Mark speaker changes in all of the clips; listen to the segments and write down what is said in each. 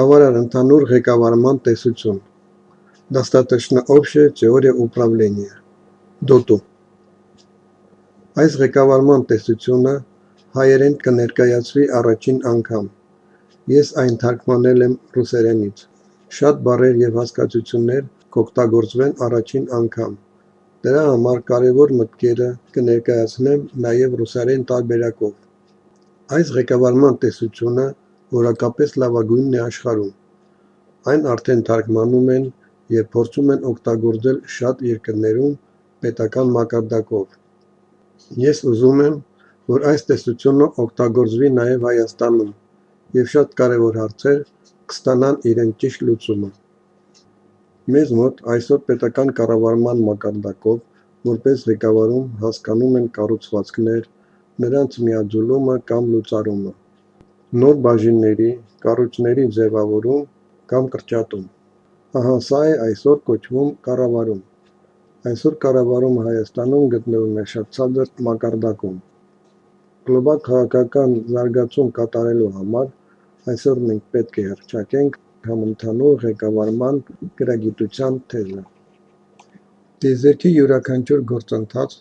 Speaker 1: Բավարար ընդհանուր ղեկավարման տեսություն. Достаточно общая теория управления. Դոտու. Այս ղեկավարման տեսությունը հայերեն կներկայացվի առաջին անգամ. Ես այն թարգմանել եմ ռուսերենից. Շատ բառեր և հասկացություններ կօգտագործվեն առաջին անգամ. Դրա համար կարևոր մտքերը կներկայացնեմ նաև ռուսերեն տարբերակով. Այս ղեկավարման տեսությունը որակապես լավագույնն է աշխարհում. Այն արդեն թարգմանում են և փորձում են օգտագործել շատ երկրներում պետական մակարդակով. Ես ուզում եմ, որ այս տեսությունը օգտագործվի նաև Հայաստանում և շատ կարևոր հարցեր կստանան իրենց ճիշտ լուծումը. Մեզ մոտ այսօր պետական կառավարման մակարդակով որպես ղեկավարում հասկանում են կառուցվածքներ, նրանց միաձուլումը կամ լուծարումը, նոր բաժինների, կառույցների ձևավորում կամ կրճատում. Ահա սա է այսօր կոչվում կառավարում. Այսօր կառավարումը Հայաստանում գտնվում է շատ ցածր մակարդակում. Գլոբալ քաղաքական զարգացում կատարելու համար այսօր մենք պետք է հռչակենք համընդհանուր ղեկավարման գրագիտության թեզը. Տիեզերքի յուրաքանչյուր գործընթաց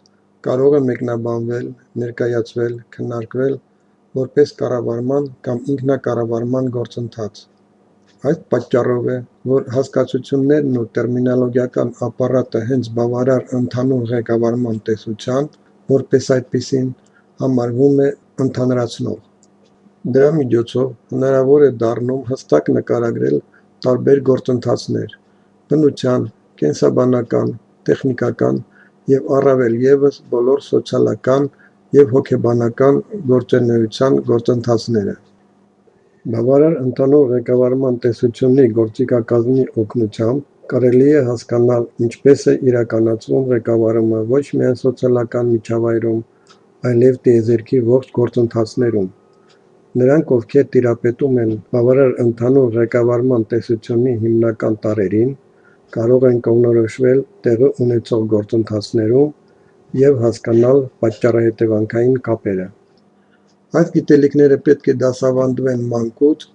Speaker 1: կարող է մեկնաբանվել, ներկայացվել, քննարկվել որպես կառավարման կամ ինքնակառավարման գործընթաց. Այդ պատճառով է, որ հասկացություններն ու տերմինոլոգիական ապարատը հենց բավարար ընդհանուր ղեկավարման տեսության, որպես այդպիսին, համարվում է ընդհանրացնող. Դրա միջոցով հնարավոր է դառնում հստակ նկարագրել տարբեր գործընթացներ, բնության, կենսաբանական, տեխնիկական և առավել ևս բոլոր սոցիալական և հոգեբանական գործունեության գործընթացները. Բավարար ընդհանուր ղեկավարման տեսությունի գործիքակազմի օգնությամբ կարելի է հասկանալ ինչպես է իրականացվում ղեկավարումը ոչ միայն սոցիալական միջավայրում, այլև տիեզերքի ողջ գործընթացներում. Նրանք, ովքեր տիրապետում են բավարար ընդհանուր ղեկավարման տեսությունի հիմնական տարրերին, կարող են կողմնորոշվել տեղի ունեցող գործընթացներում և հասկանալ պատճառահետևանքային կապերը. Այս գիտելիքները պետք է դասավանդվեն մանկուց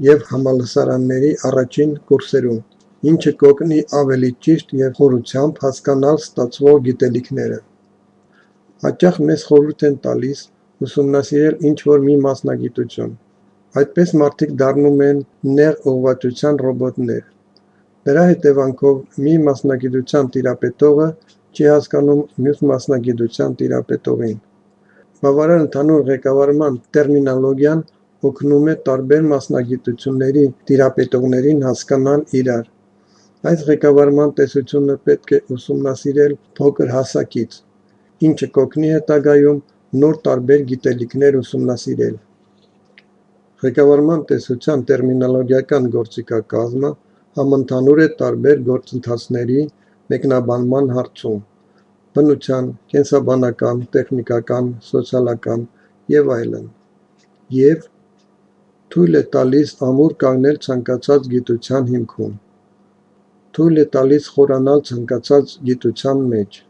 Speaker 1: և համալսարանների առաջին կուրսերում, ինչը կօգնի ավելի ճիշտ և խորությամբ հասկանալ ստացվող գիտելիքները. Հաճախ մեզ խորհուրդ են տալիս ուսումնասիրել ինչ-որ մի մասնագիտություն. Այդպես մարդիկ դառնում են նեղ ուղղվածության ռոբոտներ. Դրա հետևանքով մի մասնագիտության տիրապետողը չի հասկանում մյուս մասնագիտության տիրապետողին. Բավարար ընդհանուր ղեկավարման տերմինոլոգիան օգնում է տարբեր մասնագիտությունների տիրապետողներին հասկանալ իրար. Այս ղեկավարման տեսությունը պետք է ուսումնասիրել փոքր հասակից, ինչը կօգնի հետագայում նոր տարբեր գիտելիքներ ուսումնասիրել. Ղեկավարման տեսության տերմինոլոգիական գործիքակազմը համընդհանուր է տարբեր գործընթացների մեկնաբանման հարցում. բնության, կենսաբանական, տեխնիկական, սոցիալական և այլն. Եվ թույլ է տալիս ամուր կանգնել ցանկացած գիտության հիմքում. Թույլ է տալիս խորանալ ցանկացած գիտության մեջ.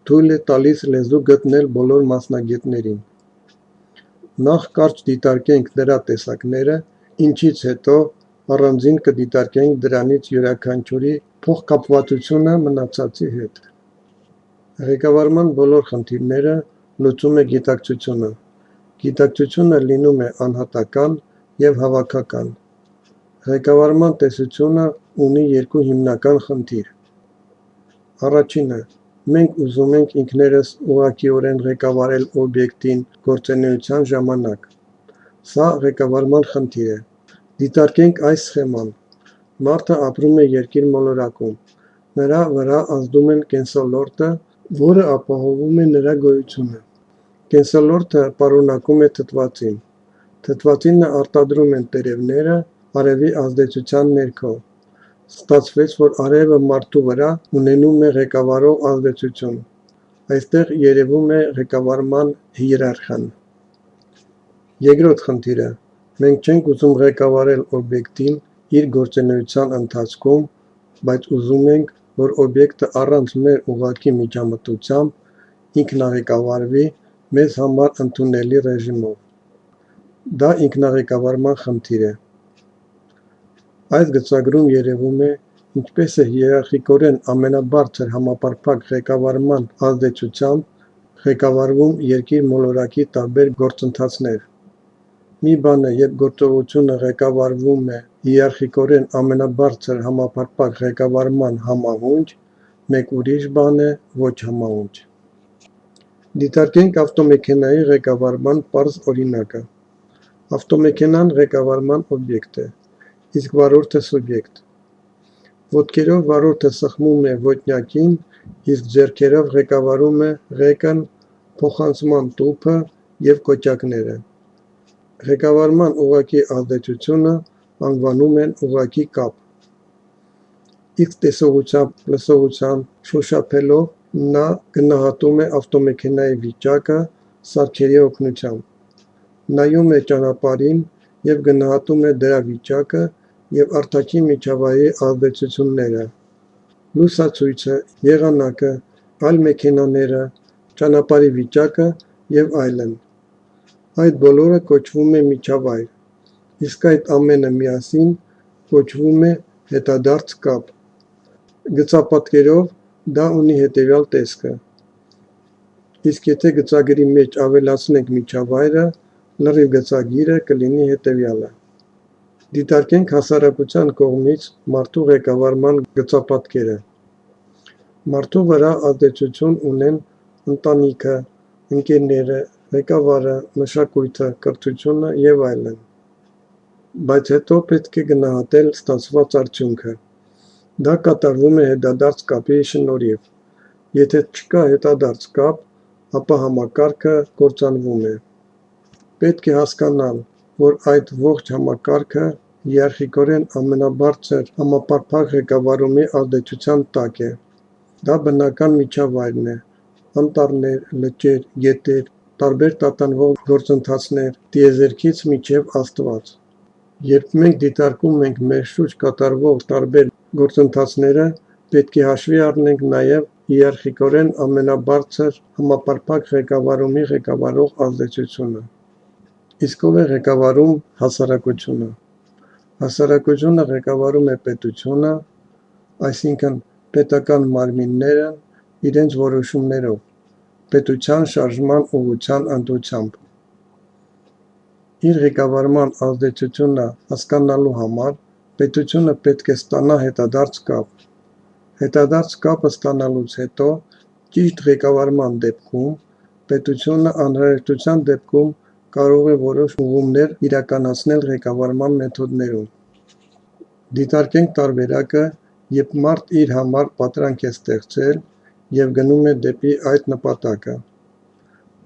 Speaker 1: Թույլ է տալիս լեզու գտնել բոլոր մասնագետներին. Նախ կարճ դիտարկենք դրա տեսակները, ինչից հետո առանձին կդիտարկենք դրանից յուրաքանչյուրի փոխկապվածությունը մնացածի հետ. Ղեկավարման բոլոր խնդիրները լուծում է գիտակցությունը. Գիտակցությունը լինում է անհատական և հավաքական. Ղեկավարման տեսությունը ունի երկու հիմնական խնդիր. Առաջինը, մենք ուզում ենք ինքներս ուղղակիորեն ղեկավարել օբյեկտին գործունեության ժամանակ. Սա ղեկավարման խնդիր է. Դիտարկենք այս սխեման. Մարդը ապրում է երկիր մոլորակում. Նրա վրա ազդում են կենսոլորտը, որը ապահովում է նրա գոյությունը. Կենսոլորտը պարունակում է թթվածին. Թթվածինը արտադրում են տերևները արևի ազդեցության ներքո. Ստացվեց, որ արևը մարդու վրա ունենում է ղեկավարող ազդեցություն. Այստեղ երևում է ղեկավարման հիերարխիան. Երկրորդ խնդիրը. մենք չենք ուզում ղեկավարել օբյեկտին իր գործունեության ընթացքում, բայց ուզում ենք, որ օբյեկտը առանց մեր ուղղակի միջամտությամբ ինքնաղեկավարվի մեզ համար ընդունելի ռեժիմով. Դա ինքնաղեկավարման խնդիր է. Այս գծագրում երևում է, ինչպես է հիերարխիկորեն ամենաբարձր համապարփակ ղեկավարման ազդեցությամբ ղեկավարվում երկիր մոլորակի տարբեր գործընթացներ։ Մի բան է, երբ գործողությունը ղեկավարվում է հիերարխիկորեն ամենաբարձր համապարփակ ղեկավարման համահունչ, մեկ ուրիշ բան է ոչ համահունչ։ Դիտարկենք ավտոմեքենայի ղեկավարման պարզ օրինակը։ Ավտոմեքենան ղեկավարման օբյեկտ է, իսկ վարորդը սուբյեկտ։ Ոտքերով վարորդը սխմում է ոտնյակին, իսկ ձեռքերով ղեկավարում է ղեկն, փոխանցման տուփը և կոճակները։ Ղեկավարման ուղղակի ազդեցությունը անվանում են ուղղակի կապ։ Իսկ տեսողությամբ, լսողությամբ, շոշափելով նա գնահատում է ավտոմեքենայի վիճակը սարքերի օգնությամբ, նայում է ճանապարհին և գնահատում է դրա վիճակը և արտաքին միջավայրի ազդեցությունները՝ լուսացույցը, եղանակը, այլ մեքենաները, ճանապարհի վիճակը և այլն։ Այդ բոլորը կոչվում է միջավայր, իսկ այդ ամենը միասին կոչվում է հետադարձ կապ։ Գծապատկերով դա ունի հետևյալ տեսքը։ Իսկ եթե գծագրի մեջ ավելացնենք միջավայրը, լրիվ գծագիրը կլինի հետևյալը։ Դիտարկենք հասարակության կողմից մարդու ղեկավարման գծապատկերը։ Մարդու վրա ազդեցություն ունեն ընտանիքը, ընկերները, ղեկավարը, մշակույթը, կրթությունը և այլն։ Բայց հետո պետք է գնահատել ստացված արդյունքը։ Դա կատարվում է հետադարձ կապի շնորհիվ։ Եթե չկա հետադարձ կապ, ապա համակարգը կործանվում է։ Պետք է հասկանալ, որ այդ ողջ համակարգը հիերարխիկորեն ամենաբարձր համապարփակ ղեկավարումի ազդեցության տակ է։ Դա բնական միջավայրն է՝ անտառներ, լճեր, գետեր, տարբեր տատանվող գործընթացներ, տիեզերքից մինչև Աստված։ Երբ մենք դիտարկում ենք մեր շուրջ կատարվող տարբեր գործընթացները, պետք է հաշվի առնենք նաև հիերարխիկորեն ամենաբարձր համապարփակ ղեկավարումի ղեկավարող ազդեցությունը։ Իսկ ով է ղեկավարում հասարակությունը։ Հասարակությունը ղեկավարում է պետությունը, այսինքն պետական մարմինները իրենց որոշումներով, պետության շարժման ուղղության ընտրությամբ։ Իր ղեկավարման ազդեցությունը հասկանալու համար պետությունը պետք է ստանա հետադարձ կապ։ Հետադարձ կապը ստանալուց հետո, ճիշտ ղեկավարման դեպքում, պետությունը անհրաժեշտության դեպքում կարող է որոշ ուղղումներ իրականացնել ղեկավարման մեթոդներում։ Դիտարկենք տարբերակը, երբ մարդ իր համար պատրանք է ստեղծել և գնում է դեպի այդ նպատակը։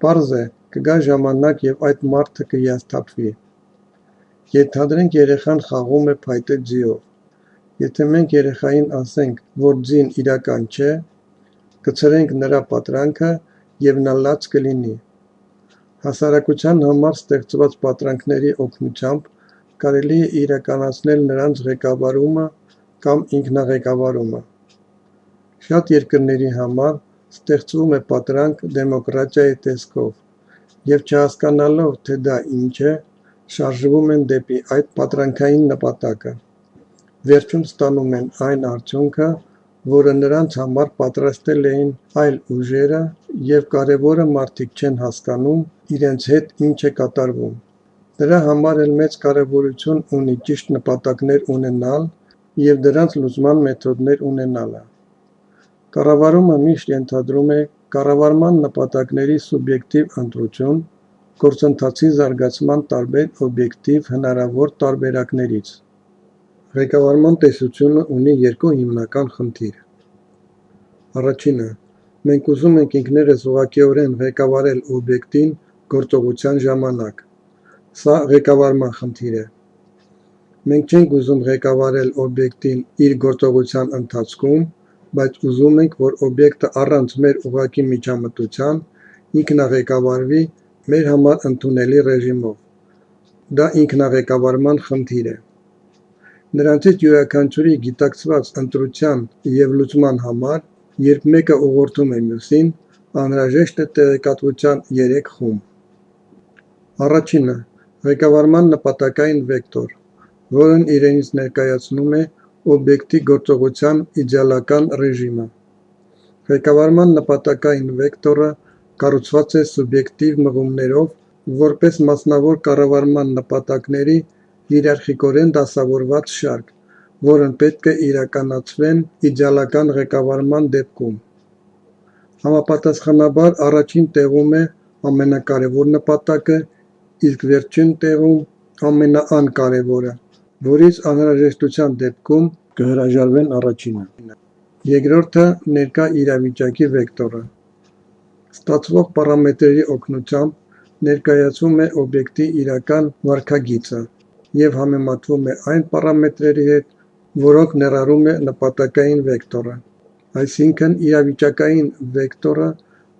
Speaker 1: Պարզ է, կգա ժամանակ, և այդ մարդը կհիասթափվի։ Ենթադրենք երեխան խաղում է փայտե ձիով։ Եթե մենք երեխային ասենք, որ ձին իրական չէ, կցրենք նրա պատրանքը և նա լաց կլինի։ Հասարակության համար ստեղծված պատրանքների օգնությամբ կարելի է իրականացնել նրանց ղեկավարումը կամ ինքնաղեկավարումը։ Շատ երկրների համար ստեղծվում է պատրանք դեմոկրատիայի տեսքով, և չհասկանալով, թե դա ինչ է, շարժվում են դեպի այդ պատրանքային նպատակը։ Վերջում ստանում են այն արդյունքը, որը նրանց համար պատրաստել էին այլ ուժերը, և կարևորը մարդիկ չեն հասկանում իրենց հետ ինչ է կատարվում։ Դրա համար էլ մեծ կարևորություն ունի ճիշտ նպատակներ ունենալ և դրանց լուծման մեթոդներ ունենալը։ Կառավարումը միշտ ենթադրում է կառավարման նպատակների սուբյեկտիվ ընտրություն գործընթացի զարգացման տարբեր օբյեկտիվ հնարավոր տարբերակներից։ Ղեկավարման տեսությունը ունի երկու հիմնական խնդիր։ Առաջինը, մենք ուզում ենք ինքներս ուղղակիորեն ղեկավարել օբյեկտին գործողության ժամանակ։ Սա ղեկավարման խնդիր է։ Մենք չենք ուզում ղեկավարել օբյեկտին իր գործողության ընթացքում, բայց ուզում ենք, որ օբյեկտը առանց մեր ուղղակի միջամտության ինքնաղեկավարվի մեր համար ընդունելի ռեժիմով։ Դա ինքնաղեկավարման խնդիր է։ Նրանցից յուրաքանչյուրի գիտակցված ընտրության և լուծման համար, երբ մեկը ուղղորդում է մյուսին, անհրաժեշտ է տեղեկատվության 3 խումբ։ Առաջինը՝ ղեկավարման նպատակային վեկտոր, որն իրենից ներկայացնում է օբյեկտի գործողության իդեալական ռեժիմը։ Ղեկավարման նպատակային վեկտորը կառուցված է սուբյեկտիվ մղումներով, որպես մասնավոր կառավարման նպատակների հիերարխիկորեն դասավորված շարք, որն պետք է իրականացվեն իդեալական ղեկավարման դեպքում։ Համապատասխանաբար առաջին տեղում է ամենակարևոր նպատակը, իսկ վերջին տեղում ամենաանկարևորը, որից անհրաժեշտության դեպքում կհրաժարվեն առաջինը։ Երկրորդը ներկա իրավիճակի վեկտորը։ Ստացվող պարամետրերի օգնությամբ ներկայացվում է օբյեկտի իրական վարքագիծը և համեմատվում է այն պարամետրերի հետ, որոնք ներառում է նպատակային վեկտորը։ Այսինքն իրավիճակային վեկտորը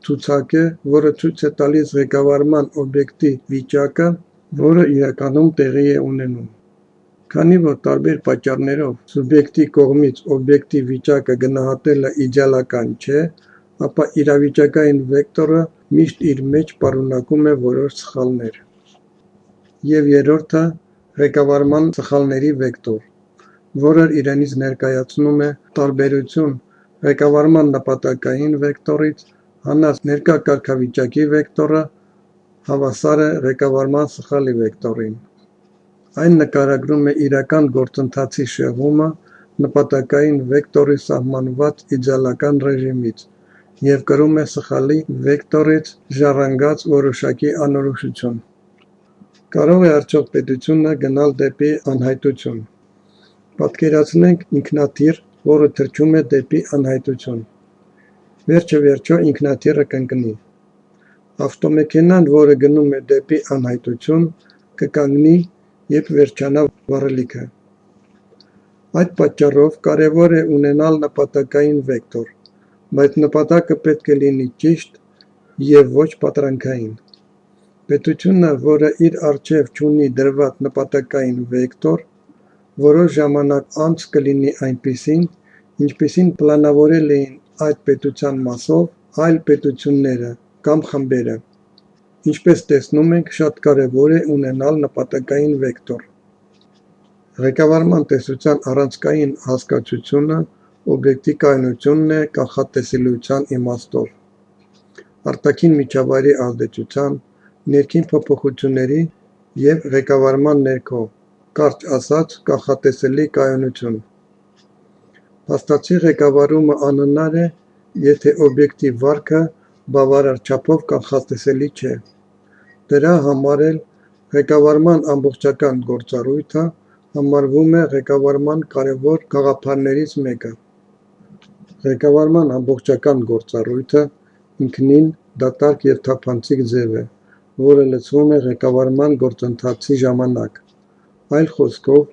Speaker 1: ցուցակ է, որը ցույց է տալիս ղեկավարման օբյեկտի վիճակը, որը իրականում տեղի է ունենում։ Քանի որ տարբեր պատճառներով սուբյեկտի կողմից օբյեկտի վիճակը գնահատելը իդեալական չէ, ապա իրավիճակային վեկտորը միշտ իր մեջ պարունակում է որոշ սխալներ։ Եվ երրորդը ղեկավարման սխալների վեկտոր, որը իրենից ներկայացնում է տարբերություն ղեկավարման նպատակային վեկտորից, հանած ներկա կարգավիճակի վեկտորը հավասար է ղեկավարման սխալի վեկտորին։ Այն նկարագրում է իրական գործընթացի շեղումը նպատակային վեկտորի սահմանված իդեալական ռեժիմից և կրում է սխալի վեկտորից ժառանգած որոշակի անորոշություն։ Կարող է արդյոք պետությունը գնալ դեպի անհայտություն։ Պատկերացնենք ինքնաթիռ, որը թռչում է դեպի անհայտություն։ Վերջը ինքնաթիռը կընկնի։ Ավտոմեքենան, որը գնում է դեպի անհայտություն, կկանգնի, երբ վերջանա վառելիքը։ Այդ պատճառով կարևոր է ունենալ նպատակային վեկտոր, բայց նպատակը պետք է լինի ճիշտ և ոչ պատրանքային։ Պետությունը, որը իր առջև չունի դրված նպատակային վեկտոր, որոշ ժամանակ անց կլինի այնպիսին, ինչպիսին պլանավորել էին այդ պետության մասով այլ պետությունները կամ խմբերը։ Ինչպես տեսնում ենք, շատ կարևոր է ունենալ նպատակային վեկտոր։ Ղեկավարման տեսության առանցքային հասկացությունը օբյեկտի կայունությունն է կանխատեսելիության իմաստով։ Արտաքին միջավայրի ազդեցության, ներքին փոփոխությունների և ղեկավարման ներքո, կարճ ասած, կանխատեսելի կայունություն։ Փաստացի ղեկավարումը անհնար է, եթե օբյեկտի վարքը բավարար չափով կանխատեսելի չէ։ Դրա համար էլ ղեկավարման ամբողջական գործառույթը համարվում է ղեկավարման կարևոր գաղափարներից մեկը։ Ղեկավարման ամբողջական գործառույթը ինքնին դատարկ և թափանցիկ ձև է, որը լցվում է ղեկավարման գործընթացի ժամանակ։ Այլ խոսքով,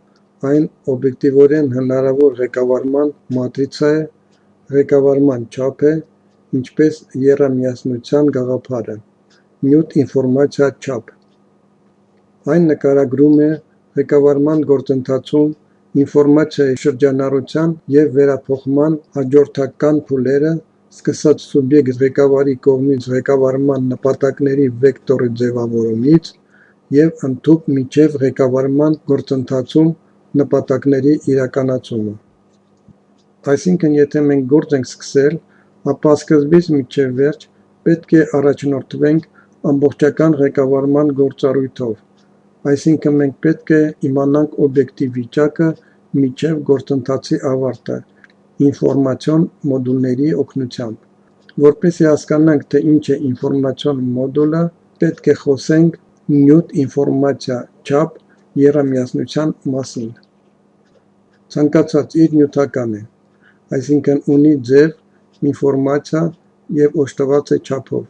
Speaker 1: այն օբյեկտիվորեն հնարավոր ղեկավարման մատրիցա է, ղեկավարման չափ է, ինչպես եռամիասնության գաղափարը, նյութ ինֆորմացիա չափ։ Այն նկարագրում է ղեկավարման գործընթացում ինֆորմացիայի շրջանառության և վերափոխման հաջորդական փուլերը, սկսած սուբյեկտ ղեկավարի կողմից ղեկավարման նպատակների վեկտորի ձևավորումից և ընդհուպ մինչև ղեկավարման գործընթացում նպատակների իրականացումը։ Այսինքն, եթե մենք գործ ենք սկսել, ապա սկզբից մինչև վերջ պետք է առաջնորդվենք ամբողջական ղեկավարման գործառույթով, այսինքն մենք պետք է իմանանք օբյեկտի վիճակը մինչև գործընթացի ավարտը ինֆորմացիոն մոդուլների օգնությամբ։ Որպեսզի հասկանանք, թե ինչ է ինֆորմացիոն մոդուլը, պետք է խոսենք նյութ ինֆորմացիա չափ եռամիասնության մասին։ Ցանկացած իր նյութական է, այսինքն ունի ձև, ինֆորմացիա և օժտված է չափով։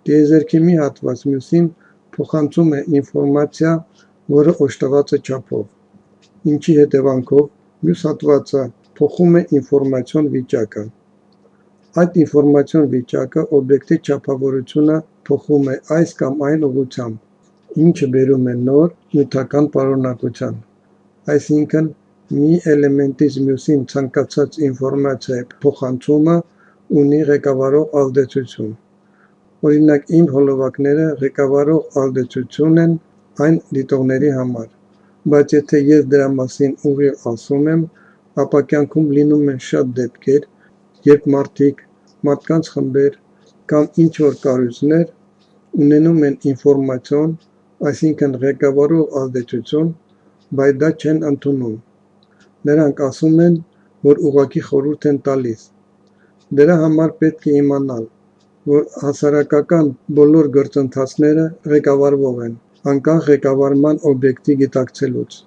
Speaker 1: Տիեզերքի մի հատված մյուսին փոխանցում է ինֆորմացիա, որը օժտված է չափով, ինչի հետևանքով մյուս հատվածը փոխում է ինֆորմացիոն վիճակը։ Այդ ինֆորմացիոն վիճակը օբյեկտի չափավորությունը փոխում է այս կամ այն ուղղությամբ, ինչը բերում է նոր նյութական պարունակության։ Այսինքն, մի էլեմենտից մյուսին ցանկացած ինֆորմացիայի փոխանցումը ունի ղեկավարող ազդեցություն։ Օրինակ, իմ հոլովակները ղեկավարող ազդեցություն են այն դիտողների համար։ բայց եթե ես դրա մասին ուղիղ ասում եմ, ապա կյանքում լինում են շատ դեպքեր, երբ մարդկանց խմբեր կամ ինչ-որ կառույցներ ունենում են ինֆորմացիոն, այսինքն ղեկավարող ազդեցություն, բայց դա չեն ընդունում։ Նրանք ասում են, որ ուղղակի խորհուրդ են տալիս։ Դրա համար պետք է իմանալ, որ հասարակական բոլոր գործընթացները ղեկավարվող են, անկախ ղեկավարման օբյեկտի գիտակցելուց։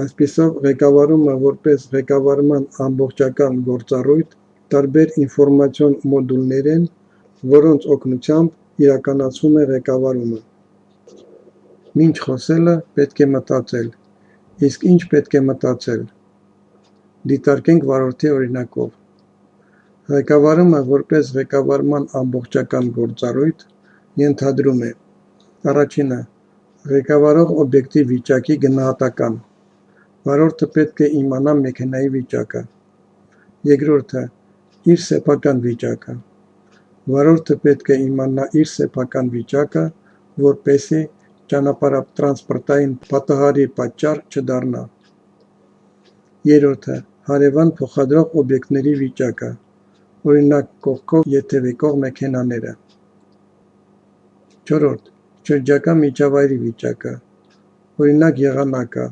Speaker 1: Այսպիսով, ղեկավարումը որպես ղեկավարման ամբողջական գործառույթ տարբեր ինֆորմացիոն մոդուլներ են, որոնց օգնությամբ իրականացվում է ղեկավարումը։ Մինչ խոսելը պետք է մտածել, իսկ ինչ պետք է մտածել։ Դիտարկենք վարորդի օրինակով։ Ղեկավարումը որպես ղեկավարման ամբողջական գործառույթ ենթադրում է. Առաջինը, ղեկավարող օբյեկտի վիճակի գնահատական։ Վարորդը պետք է իմանա մեքենայի վիճակը։ Երկրորդը, իր սեփական վիճակը։ Վարորդը պետք է իմանա իր սեփական վիճակը, որպեսզի ճանապարհատրանսպորտային պատահարի պատճառ չդառնա։ Երրորդը, հարևան փոխադրող օբյեկտների վիճակը, օրինակ կողքով եթևեկող մեքենաները։ Չորրորդ, շրջակա միջավայրի վիճակը, օրինակ եղանակը,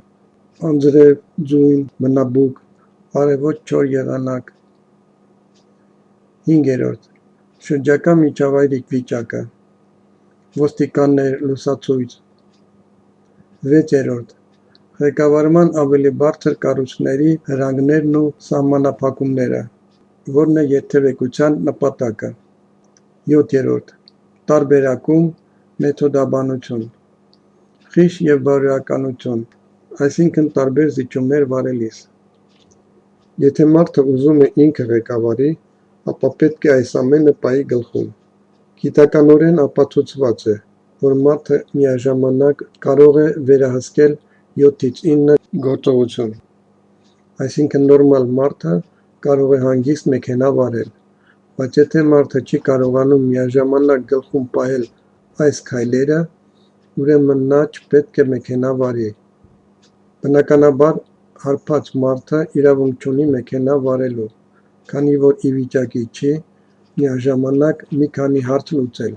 Speaker 1: անձրև, ձյուն, մնաբուկ, արևոտ չոր եղանակ։ Հինգերորդ, շրջակա միջավայրի վիճակը, ոստիկաններ, լուսացույց։ Վեցերորդ, ղեկավարման ավելի բարձր կառույցների հրանգներն ու սահմանափակումները, որն է եթևեկության նպատակը։ Յոթերորդ, տարբերակում, մեթոդաբանություն, խիղճ և բարոյականություն, այսինքն տարբեր զիջումներ վարելիս։ Եթե մարդը ուզում է ինքը ղեկավարի, ապա պետք է այս ամենը պահի գլխում։ Գիտականորեն ապացուցված է, որ մարդը միաժամանակ կարող է վերահսկել 7-ից 9 գործողություն։ Այսինքն նորմալ մարդը կարող է հանգիստ մեքենա վարել, բայց եթե մարդը չի կարողանում միաժամանակ գլխում պահել այս քայլերը, ուրեմն նա չպետք է մեքենա վարի։ Բնականաբար, հարբած մարդը իրավունք չունի մեքենա վարելու, քանի որ ի վիճակի չի միաժամանակ մի քանի հարց լուծել։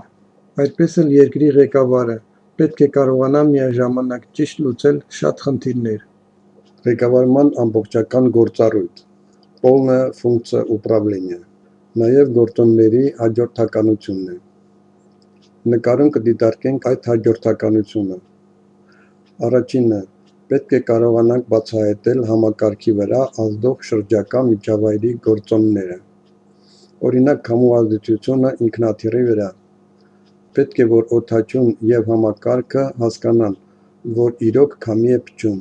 Speaker 1: Այդպես էլ երկրի ղեկավարը պետք է կարողանա միաժամանակ ճիշտ լուծել շատ խնդիրներ։ Ղեկավարման ամբողջական գործառույթ, полная функция управления, նաև գործոնների հաջորդականությունն է։ Նկարում կդիտարկենք այդ հաջորդականությունը։ Առաջինը, պետք է կարողանանք բացահայտել համակարգի վրա ազդող շրջակա միջավայրի գործոնները։ Օրինակ, քամու ազդեցությունը ինքնաթիռի վրա։ Պետք է, որ օդաչուն և համակարգը հասկանան, որ իրոք քամի է փչում։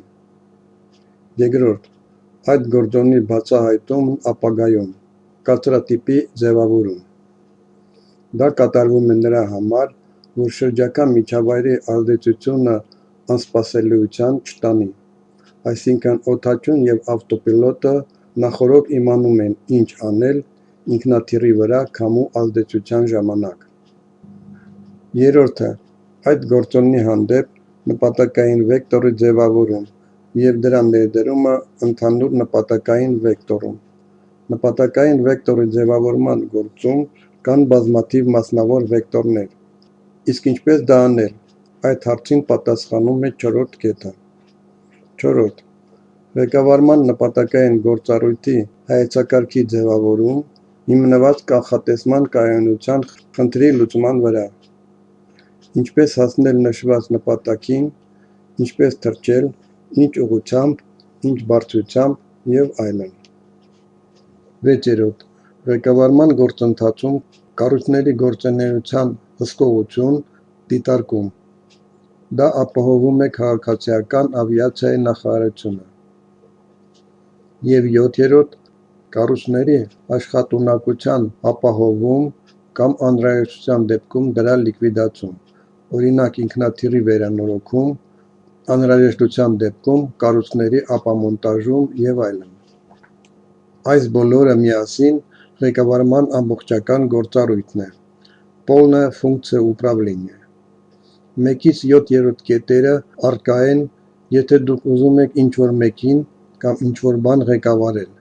Speaker 1: Երկրորդ, այդ գործոնի բացահայտումն ապագայում, կարծրատիպի ձևավորում։ Դա կատարվում է նրա համար, որ շրջակա միջավայրի ազդեցությունը անսպասելիության չտանի, այսինքն օդաչուն և ավտոպիլոտը նախօրոք իմանում են ինչ անել ինքնաթիռի վրա քամու ազդեցության ժամանակ։ Երրորդը, այդ գործոնի հանդեպ նպատակային վեկտորի ձևավորում և դրա ներդրումը ընդհանուր նպատակային վեկտորում։ Նպատակային վեկտորի ձևավորման գործում կան բազմաթիվ մասնավոր վեկտորներ։ Իսկ ինչպես դա անել, այդ հարցին պատասխանում է չորրորդ կետը։ Չորրորդ, ղեկավարման նպատակային գործառույթի հայեցակարգի ձևավորում, հիմնված կանխատեսման կայունության խնդրի լուծման վրա։ Ինչպես հասնել նշված նպատակին, ինչպես թռչել, ինչ ուղղությամբ, ինչ բարձրությամբ և այլն։ Վեցերորդ, ղեկավարման գործընթացում կառույցների գործունեության հսկողություն, դիտարկում։ Դա ապահովում է քաղաքացիական ավիացիայի նախարարությունը։ Եվ յոթերորդ, կառույցների աշխատունակության ապահովում կամ անհրաժեշտության դեպքում դրա լիկվիդացում, օրինակ ինքնաթիռի վերանորոգում, անհրաժեշտության դեպքում կառույցների ապամոնտաժում և այլն։ Այս բոլորը միասին ղեկավարման ամբողջական գործառույթն է, полная функция управления։ 1-ից 7-րդ կետերը առկա են Եթե դուք ուզում եք ինչ-որ մեկին կամ ինչ-որ բան ղեկավարել,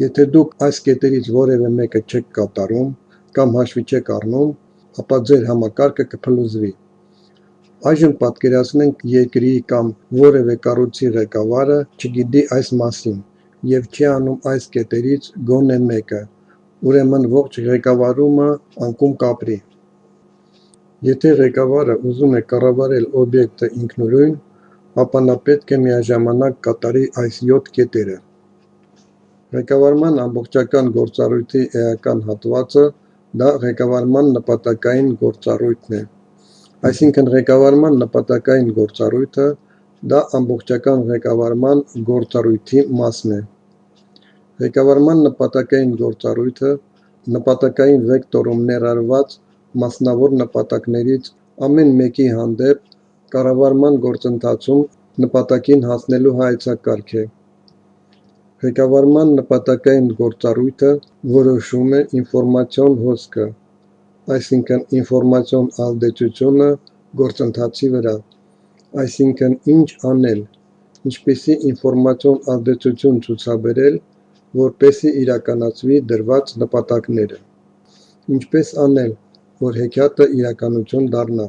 Speaker 1: եթե դուք այս կետերից որևէ մեկը չեք կատարում կամ հաշվի չեք առնում, ապա ձեր համակարգը կփլուզվի։ Այժմ պատկերացնենք երկրի կամ որևէ կառույցի ղեկավարը չգիտի այս մասին և չի անում այս կետերից գոնե մեկը, ուրեմն ողջ ղեկավարումը անկում կապրի։ Եթե ղեկավարը ուզում է կառավարել օբյեկտը ինքնուրույն, ապա նա պետք է միաժամանակ կատարի այս 7 կետերը։ Ղեկավարման ամբողջական գործառույթի էական հատվածը դա ղեկավարման նպատակային գործառույթն է։ Այսինքն ղեկավարման նպատակային գործառույթը դա ամբողջական ղեկավարման գործառույթի մասն է։ Ղեկավարման նպատակային գործառույթը նպատակային վեկտորում ներառված մասնավոր նպատակներից ամեն մեկի հանդեպ կառավարման գործընթացում նպատակին հասնելու հայեցակարգ է։ Ղեկավարման նպատակային գործառույթը որոշում է ինֆորմացիոն հոսքը, այսինքն ինֆորմացիոն ազդեցությունը գործընթացի վրա, այսինքն ինչ անել, ինչպիսի ինֆորմացիոն ազդեցություն ցուցաբերել, որպեսզի իրականացվի դրված նպատակները, ինչպես անել, որ հեքիաթը իրականություն դառնա։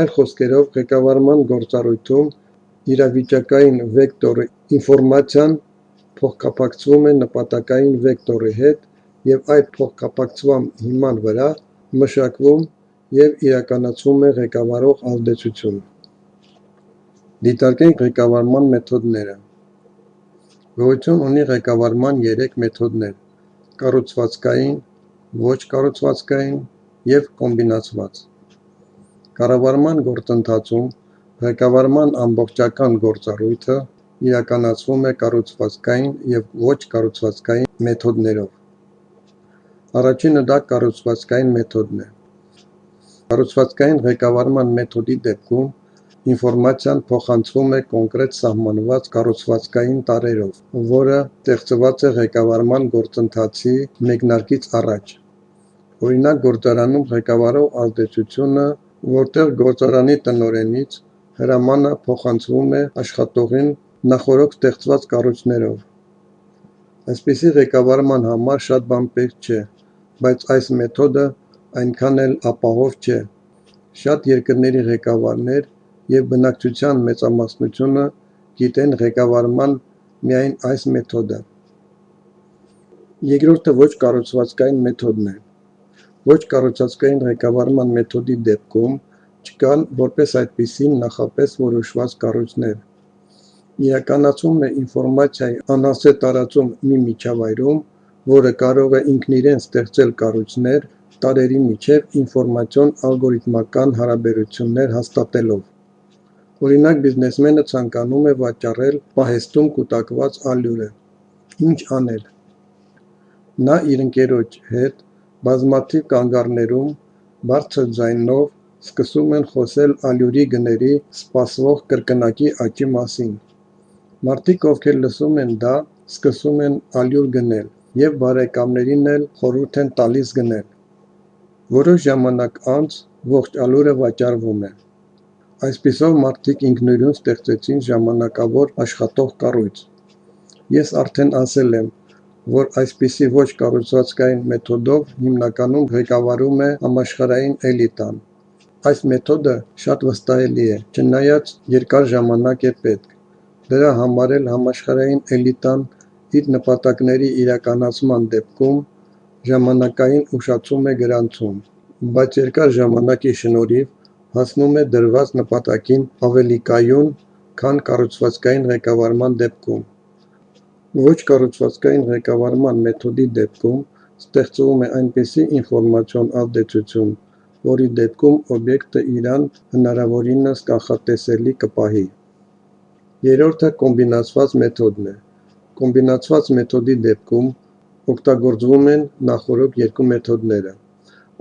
Speaker 1: Այլ խոսքերով, ղեկավարման գործառույթում իրավիճակային վեկտորը ինֆորմացիան փոխկապակցվում է նպատակային վեկտորի հետ և այդ փոխկապակցման հիման վրա մշակվում և իրականացվում է ղեկավարող ազդեցություն։ Դիտարկենք ղեկավարման մեթոդները։ Գոյություն ունի ղեկավարման 3 մեթոդներ՝ կառուցվածքային, ոչ կառուցվածքային և կոմբինացված։ Կառավարման գործընթացում ղեկավարման ամբողջական գործառույթը իրականացվում է կառուցվածքային և ոչ կառուցվածքային մեթոդներով։ Առաջինը դա կառուցվածքային մեթոդն է։ Կառուցվածքային ղեկավարման մեթոդի դեպքում ինֆորմացիան փոխանցվում է կոնկրետ սահմանված կառուցվածքային տարրերով, որը ստեղծված է ղեկավարման գործընթացի մեկնարկից առաջ։ Օրինակ, գործարանում ղեկավարող ազդեցությունը, որտեղ գործարանի տնօրենից հրամանը փոխանցվում է աշխատողին նախօրոք ստեղծված կառույցներով։ Այսպիսի ղեկավարման համար շատ բան պետք չէ, բայց այս մեթոդը այնքան էլ ապահով չէ։ Շատ երկրների ղեկավարներ և բնակչության մեծամասնությունը գիտեն ղեկավարման միայն այս մեթոդը։ Երկրորդը ոչ կառուցվածքային մեթոդն է։ Ոչ կառուցվածքային ղեկավարման մեթոդի դեպքում չկան որպես այդպիսին նախապես որոշված կառույցներ։ Իրականացվում է ինֆորմացիայի անհասցե տարածում մի միջավայրում, որը կարող է ինքնիրեն ստեղծել կառույցներ տարրերի միջև ինֆորմացիոն ալգորիթմական հարաբերություններ հաստատելով։ Օրինակ, բիզնեսմենը ցանկանում է վաճառել պահեստում կուտակված ալյուրը։ Ինչ անել։ Նա իր ընկերոջ հետ բազմաթիվ կանգառներում բարձր ձայնով սկսում են խոսել ալյուրի գների սպասվող կրկնակի աճի մասին։ Մարդիկ, ովքեր լսում են դա, սկսում են ալյուր գնել և բարեկամներին էլ խորհուրդ են տալիս գնել։ Որոշ ժամանակ անց ողջ ալյուրը վաճառվում է։ Այսպիսով մարդիկ ինքնուրույն ստեղծեցին ժամանակավոր աշխատող կառույց։ Ես արդեն ասել եմ, որ այսպիսի ոչ կառուցվածքային մեթոդով հիմնականում ղեկավարում է համաշխարհային էլիտան։ Այս մեթոդը շատ վստահելի է, չնայած երկար ժամանակ է պետք։ Դրա համար էլ համաշխարհային էլիտան իր նպատակների իրականացման դեպքում ժամանակային ուշացում է գրանցում, բայց երկար ժամանակի շնորհիվ հասնում է դրված նպատակին ավելի կայուն, քան կառուցվածքային ղեկավարման դեպքում։ Ոչ կառուցվածքային ղեկավարման մեթոդի դեպքում ստեղծվում է այնպիսի ինֆորմացիոն ազդեցություն, որի դեպքում օբյեկտը իրան հնարավորինս կանխատեսելի կպահի։ Երրորդը կոմբինացված մեթոդն է։ Կոմբինացված մեթոդի դեպքում օգտագործվում են նախօրոք երկու մեթոդները։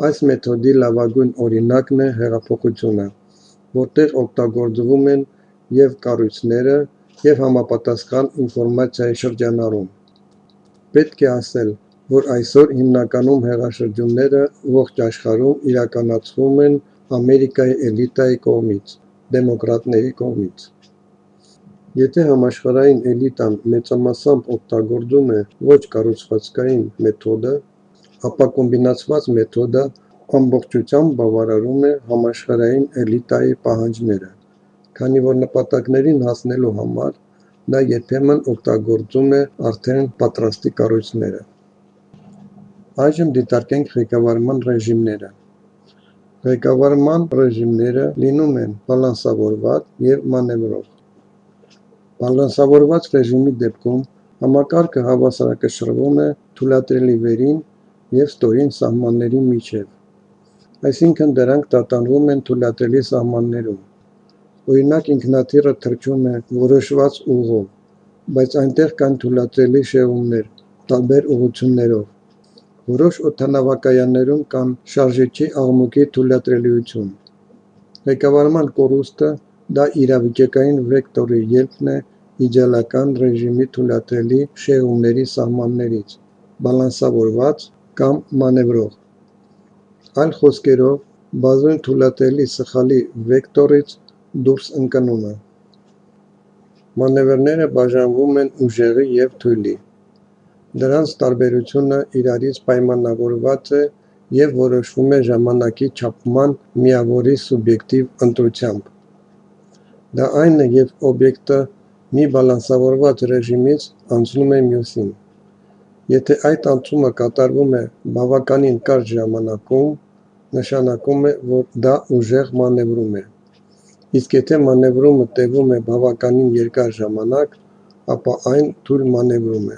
Speaker 1: Այս մեթոդի լավագույն օրինակն է հեղափոխությունը, որտեղ օգտագործվում են և կառույցները, և համապատասխան ինֆորմացիայի շրջանառում։ Պետք է ասել, որ այսօր հիմնականում հեղաշրջումները ողջ աշխարհում իրականացվում են Ամերիկայի էլիտայի կողմից, դեմոկրատների կողմից։ Եթե համաշխարհային էլիտան մեծամասամբ օգտագործում է ոչ կառուցվածքային մեթոդը, ապա կոմբինացված մեթոդը ամբողջությամբ բավարարում է համաշխարհային էլիտայի պահանջները, քանի որ նպատակներին հասնելու համար նա երբեմն օգտագործում է արդեն պատրաստի կառույցները։ Այժմ դիտարկենք ղեկավարման ռեժիմները։ Ղեկավարման ռեժիմները լինում են բալանսավորված և մանևրող։ Բալանսավորված ռեժիմի դեպքում համակարգը հավասարակշռվում է թույլատրելի վերին և ստորին սահմանների միջև, այսինքն դրանք տատանվում են թույլատրելի սահմաններում։ Օրինակ ինքնաթիռը թռչում է որոշված ուղով, բայց այնտեղ կան թույլատրելի շեղումներ տարբեր ուղղություններով։ Որոշ օդանավակայաններում կան շարժիչի աղմուկի թույլատրելիություն։ Ղեկավարման կորուստը դա իրավիճակային վեկտորի ելքն է իդեալական ռեժիմի թույլատրելի շեղումների սահմաններից, բալանսավորված կամ մանևրող։ Այլ խոսքերով, բազում թույլատրելի սխալի վեկտորից դուրս ընկնումը։ Մանևրները բաժանվում են ուժեղի և թույլի։ Դրանց տարբերությունը իրարից պայմանավորված է և որոշվում է ժամանակի չափման միավորի սուբյեկտիվ ընտրությամբ։ Դա այն է, երբ օբյեկտը մի բալանսավորված ռեժիմից անցնում է մյուսին։ Եթե այդ անցումը կատարվում է բավականին կարճ ժամանակում, նշանակում է, որ դա ուժեղ մանևրում է, իսկ եթե մանևրումը տևում է բավականին երկար ժամանակ, ապա այն թույլ մանևրում է։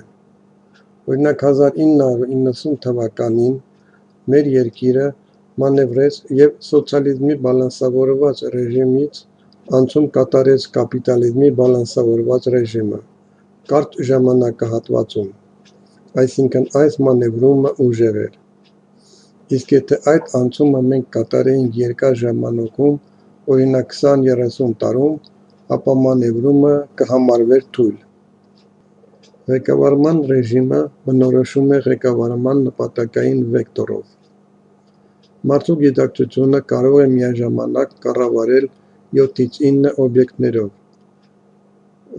Speaker 1: Օրինակ 1990 թվականին մեր երկիրը մանևրեց և սոցիալիզմի բալանսավորված ռեժիմից անցում կատարեց կապիտալիզմի բալանսավորված ռեժիմը կարճ ժամանակահատվածում, այսինքն այս մանևրումը ուժեղ էր։ Իսկ եթե այդ անցումը մենք կատարեինք երկար ժամանակում, օրինակ 20-30 տարում, ապա մանևրումը կհամարվեր թույլ։ Ղեկավարման ռեժիմը բնորոշվում է ղեկավարման նպատակային վեկտորով։ Մարդու գիտակցությունը կարող է միաժամանակ կառավարել 7-ից 9 օբյեկտներով։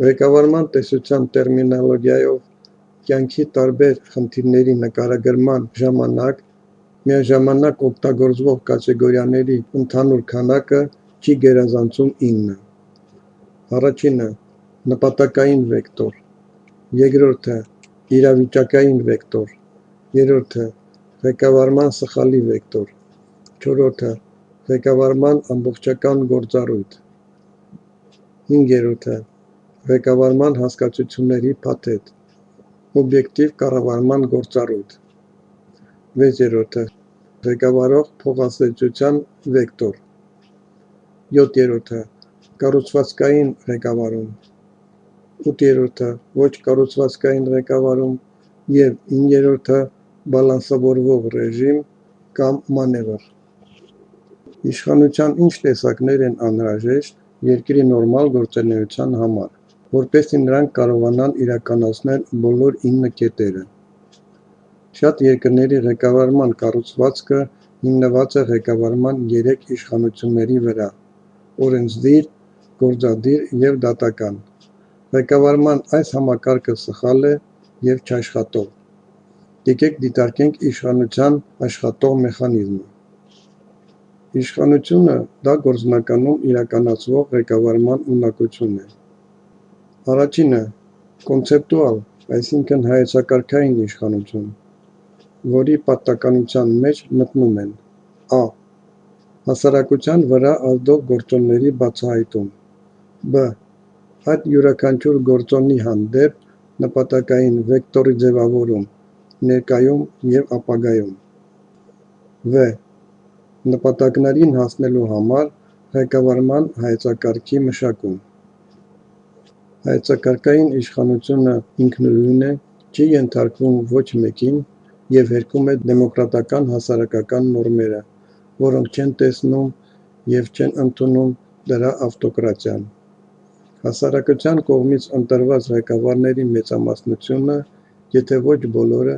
Speaker 1: Ղեկավարման տեսության տերմինոլոգիայով կյանքի տարբեր խնդիրների նկարագրման ժամանակ միաժամանակ օգտագործվող կատեգորիաների ընդհանուր քանակը չի գերազանցում 9։ Առաջինը՝ նպատակային վեկտոր, երկրորդը՝ իրավիճակային վեկտոր, երրորդը՝ ղեկավարման սխալի վեկտոր, չորրորդը՝ ղեկավարման ամբողջական գործառույթ, հինգերորդը՝ ղեկավարման հասկացությունների փաթեթ, օբյեկտիվ կառավարման գործառույթ, վեցերորդը՝ ղեկավարող փոխազդեցության վեկտոր, յոթերորդը՝ կառուցվածքային ղեկավարում, ութերորդը՝ ոչ կառուցվածքային ղեկավարում և հինգերորդը՝ բալանսավորվող ռեժիմ կամ մանևր։ Իշխանության ինչ տեսակներ են անհրաժեշտ երկրի նորմալ գործունեության համար, որպեսզի նրանք կարողանան իրականացնել բոլոր 9 կետերը։ Շատ երկրների ղեկավարման կառուցվածքը հիմնված է ղեկավարման 3 իշխանությունների վրա՝ օրենսդիր, գործադիր և դատական։ Ղեկավարման այս համակարգը սխալ է և չաշխատող։ Եկեք դիտարկենք իշխանության աշխատող մեխանիզմը։ Իշխանությունը դա գործնականում իրականացվող ղեկավարման ունակություն է։ Առաջինը՝ կոնցեպտուալ, այսինքն հայեցակարգային իշխանություն, որի պատկանելության մեջ մտնում են a. Հասարակության վրա ազդող գործոնների բացահայտում, b. Այդ յուրաքանչյուր գործոնի հանդեպ նպատակային վեկտորի ձևավորում ներկայում և ապագայում, v. Նպատակներին հասնելու համար ղեկավարման հայեցակարգի մշակում։ Հայեցակարգային իշխանությունը ինքնուրույն է, չի ենթարկվում ոչ մեկին և հերքում է դեմոկրատական հասարակական նորմերը, որոնք չեն տեսնում և չեն ընդունում դրա ավտոկրատիան։ Հասարակության կողմից ընտրված ղեկավարների մեծամասնությունը, եթե ոչ բոլորը,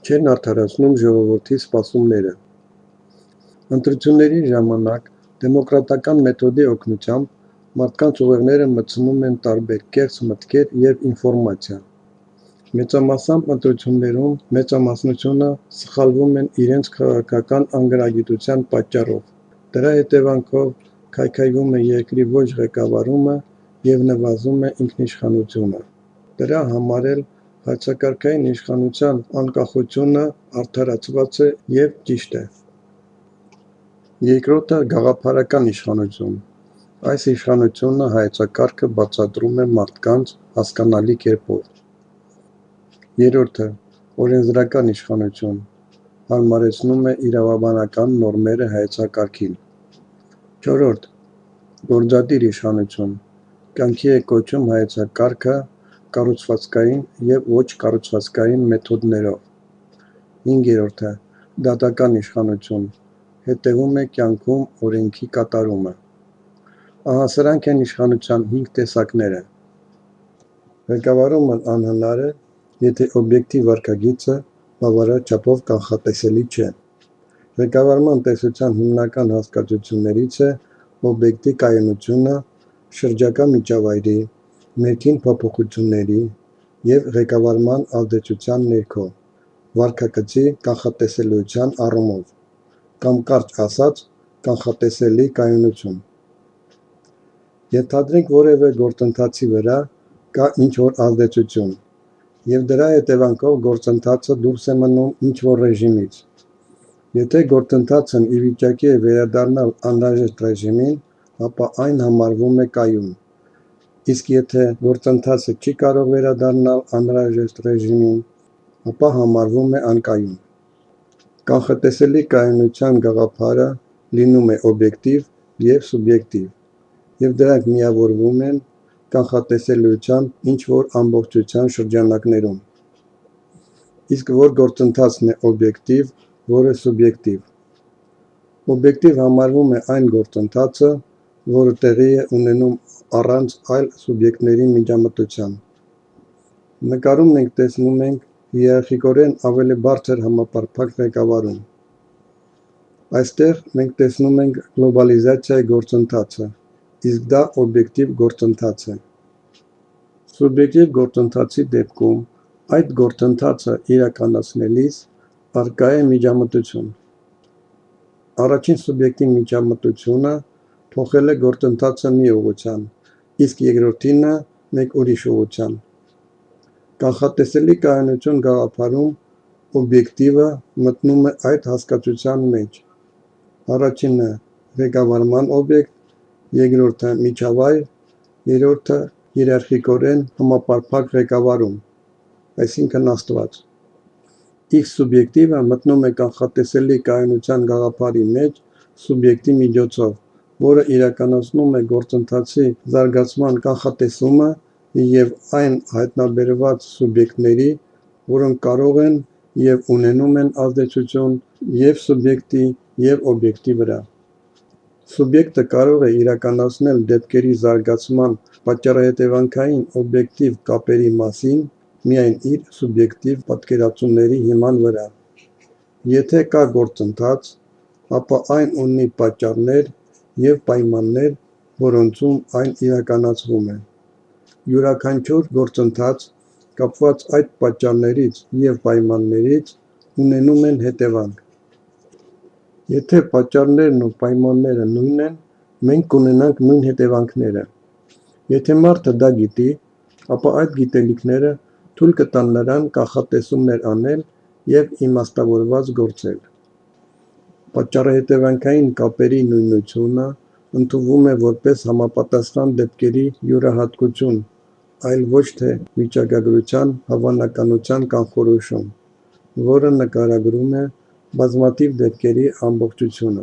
Speaker 1: չեն արդարացնում ժողովրդի սպասումները։ Ընտրությունների ժամանակ դեմոկրատական մեթոդի օգնությամբ Մարդկանց ուղեղները մտցնում են տարբեր կեղծ մտքեր և ինֆորմացիա։ Մեծամասամբ ընտրություններում մեծամասնությունը սխալվում են իրենց քաղաքական անգրագիտության պատճառով։ Դրա հետևանքով քայքայվում է երկրի ողջ ղեկավարումը և նվազում է ինքնիշխանությունը։ Դրա համար էլ հայեցակարգային իշխանության անկախությունը արդարացված է և ճիշտ է։ Երկրորդը գաղափարական իշխանություն։ Այս իշխանությունը հայեցակարգը բացատրում է մարդկանց հասկանալի կերպով։ Երրորդը օրենսդրական իշխանություն։ Հարմարեցնում է իրավաբանական նորմերը հայեցակարգին։ Չորրորդ գործադիր իշխանություն։ Կյանքի է կոչում հայեցակարգը կառուցվածքային և ոչ կառուցվածքային մեթոդներով։ Հինգերորդը դատական իշխանություն։ Հետևում է կյանքում օրենքի կատարումը։ Ահա սրանք են իշխանության 5 տեսակները։ Ղեկավարումն անհնար է, եթե օբյեկտիվ վարքագիծը բավարար չափով կանխատեսելի չէ։ Ղեկավարման տեսության հիմնական հասկացություններից է օբյեկտի կայունությունը շրջակա միջավայրի, ներքին փոփոխությունների և ղեկավարման ազդեցության ներքո, վարքագծի կանխատեսելիության առումով, կամ կարճ ասած, կանխատեսելի կայունություն։ Ենթադրենք որևէ գործընթացի վրա կա ինչ-որ ազդեցություն, և դրա հետևանքով գործընթացը դուրս է մնում ինչ-որ ռեժիմից։ Եթե գործընթացն ի վիճակի է վերադառնալ անհրաժեշտ ռեժիմին, ապա այն համարվում է կայուն, իսկ եթե գործընթացը չի կարող վերադառնալ անհրաժեշտ ռեժիմին, ապա համարվում է անկայուն։ Կանխատեսելի կայունության գաղափարը լինում է օբյեկտիվ և սուբյեկտիվ, և դրանք միավորվում են կանխատեսելիության ինչ-որ ամբողջության շրջանակներում։ Իսկ որ գործընթացն է օբյեկտիվ, որը սուբյեկտիվ։ Օբյեկտիվ համարվում է այն գործընթացը, որը տեղի է ունենում առանց այլ սուբյեկտների միջամտության։ Նկարում մենք տեսնում ենք հիերարխիկորեն ավելի բարձր համապարփակ ղեկավարում։ Այստեղ մենք տեսնում ենք գլոբալիզացիայի գործընթացը, իսկ դա օբյեկտիվ գործընթաց է։ Սուբյեկտիվ գործընթացի դեպքում այդ գործընթացը իրականացնելիս առկա է միջամտություն։ Առաջին սուբյեկտի միջամտությունը փոխել է գործընթացը մի ուղղության, իսկ երկրորդինը մեկ ուրիշ ուղղության։ Կանխատեսելի կայունություն գաղափարում օբյեկտիվը մտնում է այդ հասկացության մեջ։ Առաջինը ղեկավարման օբյեկտ, երկրորդը միջավայր, երրորդը հիերարխիկորեն համապարփակ ղեկավարում, այսինքն Աստված։ Իսկ սուբյեկտիվը մտնում է կանխատեսելի կայունության գաղափարի մեջ սուբյեկտի միջոցով, որը իրականացնում է գործընթացի զարգացման կանխատեսումը և այն հայտնաբերված սուբյեկտների, որոնք կարող են և ունենում են ազդեցություն և սուբյեկտի, և օբյեկտի վրա։ Սուբյեկտը կարող է իրականացնել դեպքերի զարգացման պատճառահետևանքային օբյեկտիվ կապերի մասին միայն իր սուբյեկտիվ պատկերացումների հիման վրա։ Եթե կա գործընթաց, ապա այն ունի պատճառներ և պայմաններ, որոնցում այն իրականացվում է։ Յուրաքանչյուր գործընթաց, կապված այդ պատճառներից և պայմաններից, ունենում են հետևանք։ Եթե պատճառներն ու պայմանները նույնն են, մենք կունենանք նույն հետևանքները։ Եթե մարդը դա գիտի, ապա այդ գիտելիքները թույլ կտան նրան կանխատեսումներ անել և իմաստավորված գործել։ Պատճառահետևանքային կապերի նույնությունը ընդունվում է որպես համապատասխան դեպքերի յուրահատկություն, այլ ոչ թե վիճակագրության հավանականության կանխորոշում, որը նկարագրում է բազմաթիվ դեպքերի ամբողջությունը։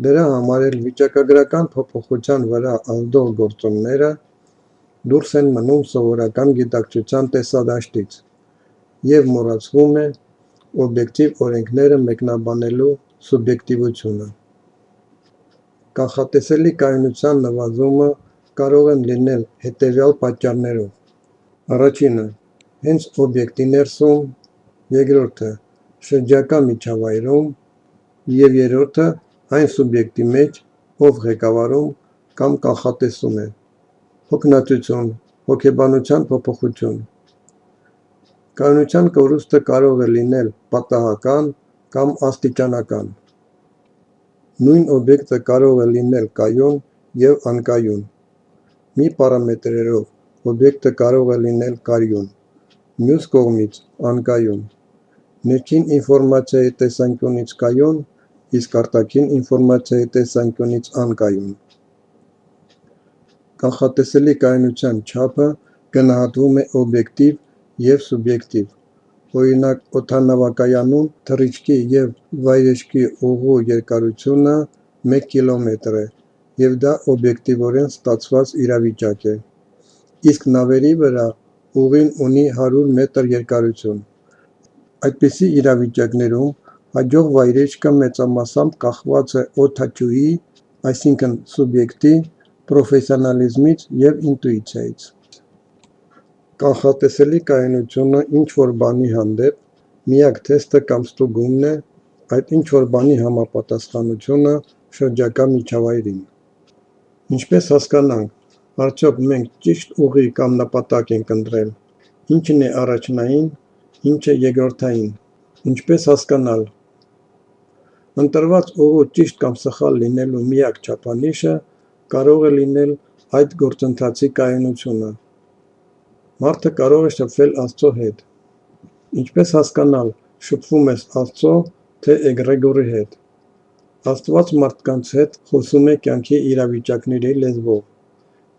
Speaker 1: Դրա համար էլ վիճակագրական փոփոխության վրա ազդող գործոնները դուրս են մնում սովորական գիտակցության տեսադաշտից, և մոռացվում է օբյեկտիվ օրենքները մեկնաբանելու սուբյեկտիվությունը։ Կանխատեսելի կայունության նվազումը կարող է լինել հետևյալ պատճառներով. Առաջինը հենց օբյեկտի ներսում, երկրորդը շրջակա միջավայրում, և երրորդը այն սուբյեկտի մեջ, ով ղեկավարում կամ կանխատեսում է, հոգնածություն, հոգեբանության փոփոխություն։ Կայունության կորուստը կարող է լինել պատահական կամ աստիճանական։ Նույն օբյեկտը կարող է լինել կայուն և անկայուն։ Մի պարամետրերով օբյեկտը կարող է լինել կայուն, մյուս կողմից անկայուն։ Ներքին ինֆորմացիայի տեսանկյունից կայուն, իսկ արտաքին ինֆորմացիայի տեսանկյունից անկայուն։ Կանխատեսելի կայունության չափը գնահատվում է օբյեկտիվ և սուբյեկտիվ։ Օրինակ, օդանավակայանում թռիչքի և վայրեջքի ուղու երկարությունը 1 կիլոմետր է, և դա օբյեկտիվորեն ստացված իրավիճակ է, իսկ նավերի վրա ուղին ունի 100 մետր երկարություն։ Այդպիսի իրավիճակներում հաջող վայրեջքը մեծամասամբ կախված է օդաչուի, այսինքն սուբյեկտի, պրոֆեսիոնալիզմից և ինտուիցիայից։ Կանխատեսելի կայունությունը ինչ-որ բանի հանդեպ միակ թեստը կամ ստուգումն է այդ ինչ-որ բանի համապատասխանությունը շրջակա միջավայրին։ Ինչպես հասկանանք, արդյոք մենք ճիշտ ուղի կամ նպատակ ենք ընտրել, ինչն է առաջնային, ինչը երկրորդային։ Ինչպես հասկանալ։ Ընտրված ուղու ճիշտ կամ սխալ լինելու միակ չափանիշը կարող է լինել այդ գործընթացի կայունությունը։ Մարդը կարող է շփվել Աստծո հետ։ Ինչպես հասկանալ, շփվում ես Աստծո, թե էգրեգորի հետ։ Աստված մարդկանց հետ խոսում է կյանքի իրավիճակների լեզվով։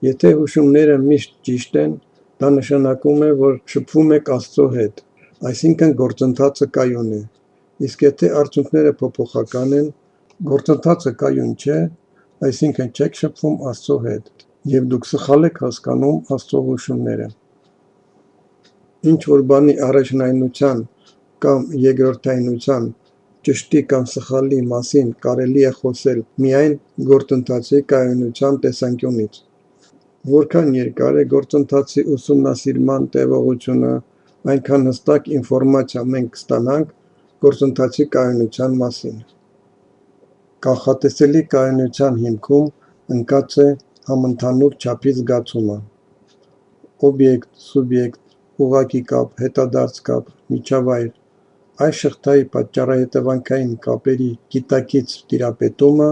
Speaker 1: Եթե հուշումները միշտ ճիշտ են, դա նշանակում է, որ շփվում եք Աստծո հետ, այսինքն գործընթացը կայուն է, իսկ եթե արդյունքները փոփոխական են, գործընթացը կայուն չէ, այսինքն չեք շփվում Աստծո հետ, և դուք սխալ եք հասկանում Աստծո հուշումները։ Ինչ-որ բանի առաջնայնության կամ երկրորդայնության, ճշտի կամ սխալի մասին կարելի է խոսել միայն գործընթացի կայունության տեսանկյունից։ Որքան երկար է գործընթացի ուսումնասիրման տևողությունը, այնքան հստակ ինֆորմացիա մենք կստանանք գործընթացի կայունության մասին։ Կանխատեսելի կայունության հիմքում ընկած է համընդհանուր չափի զգացումը։ Օբյեկտ, սուբյեկտ, ուղղակի կապ, հետադարձ կապ, միջավայր։ Այս շղթայի պատճառահետևանքային կապերի գիտակից տիրապետումը,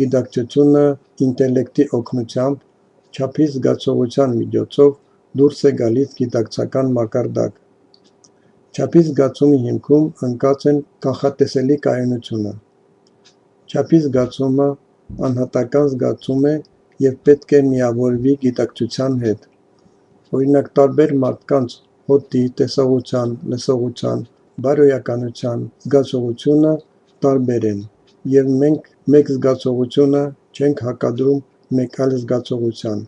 Speaker 1: գիտակցությունը ինտելեկտի օգնությամբ, չափի զգացողության միջոցով դուրս է գալիս գիտակցական մակարդակ։ Չափի զգացումի հիմքում ընկած են կանխատեսելի կայունությունը։ Չափի զգացումը անհատական զգացում է և պետք է միավորվի գիտակցության հետ։ Օրինակ, տարբեր մարդկանց հոտի, տեսողության, լսողության, բարոյականության զգացողությունը տարբեր են, և մենք մեկ զգացողությունը չենք հակադրում մեկ այլ զգացողության։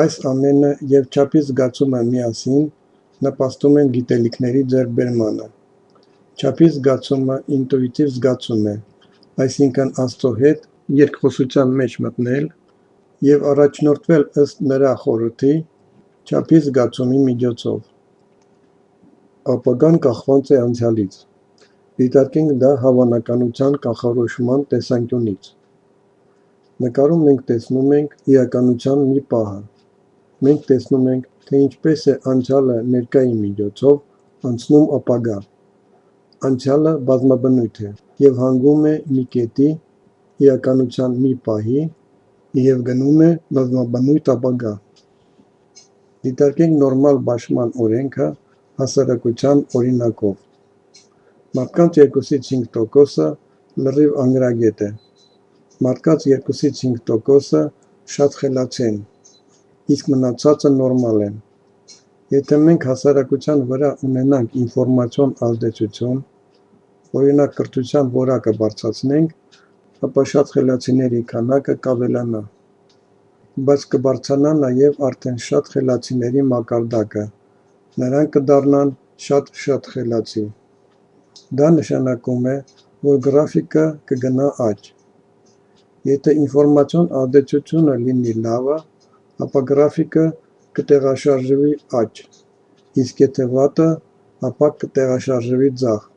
Speaker 1: Այս ամենը և չափի զգացումը միասին նպաստում են գիտելիքների ձեռքբերմանը։ Չափի զգացումը ինտուիտիվ զգացում է, այսինքն Աստծո հետ երկխոսության մեջ մտնել և առաջնորդվել ըստ նրա խորհրդի չափի զգացումի միջոցով։ Ապագան կախված է անցյալից։ Դիտարկենք դա հավանականության կանխորոշման տեսանկյունից։ Նկարում մենք տեսնում ենք իրականության մի պահը։ Մենք տեսնում ենք, թե ինչպես է անցյալը ներկայի միջոցով անցնում ապագա։ Անցյալը բազմաբնույթ է և հանգում է մի կետի, իրականության մի պահի և գնում է բազմաբնույթ ապագա։ Դիտարկենք նորմալ բաշխման օրենքը հասարակության օրինակով։ Մարդկանց 2-ից 5%-ը լրիվ անգրագետ է։ Մարդկանց 2-ից 5%-ը շատ խելացի են, իսկ մնացածը նորմալ են։ Եթե մենք հասարակության վրա ունենանք ինֆորմացիոն ազդեցություն, օրինակ կրթության որակը բարձրացնենք, ապա շատ խելացիների քանակը կավելանա, բայց կբարձրանա նաև արդեն շատ խելացիների մակարդակը, նրանք կդառնան շատ խելացի։ Դա նշանակում է, որ գրաֆիկը կգնա աճ։ Եթե ինֆորմացիոն ազդեցությունը լինի լավը, ապա գրաֆիկը կտեղաշարժվի աճ, իսկ եթե վատը, ապա կտեղաշարժվի ձախ։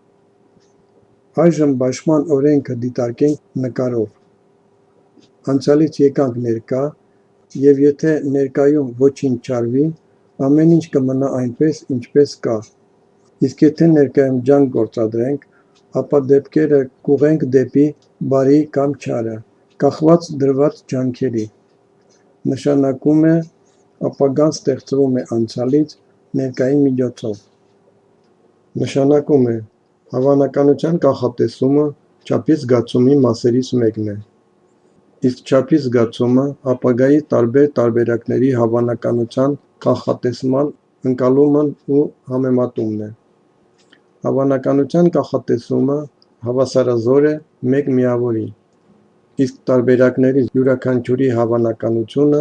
Speaker 1: Այժմ բաշխման օրենքը դիտարկենք նկարով։ Անցյալից եկանք ներկա, եւ եթե ներկայում ոչինչ չարվի, ամեն ինչ կմնա այնպես, ինչպես կա։ Իսկ եթե ներկայում ջանք գործադրենք, ապա դեպքերը կուղենք դեպի բարի կամ չարը, կախված դրված ջանքերի։ Նշանակում է ապագան ստեղծվում է անցյալից ներկայի միջոցով։ Նշանակում է հավանականության կանխատեսումը չափի զգացումի մասերից մեկն է, իսկ չափի զգացումը ապագայի տարբեր տարբերակների հավանականության կանխատեսման ընկալումն ու համեմատումն է։ Հավանականության կանխատեսումը հավասարազոր է մեկ միավորի, իսկ տարբերակների յուրաքանչյուրի հավանականությունը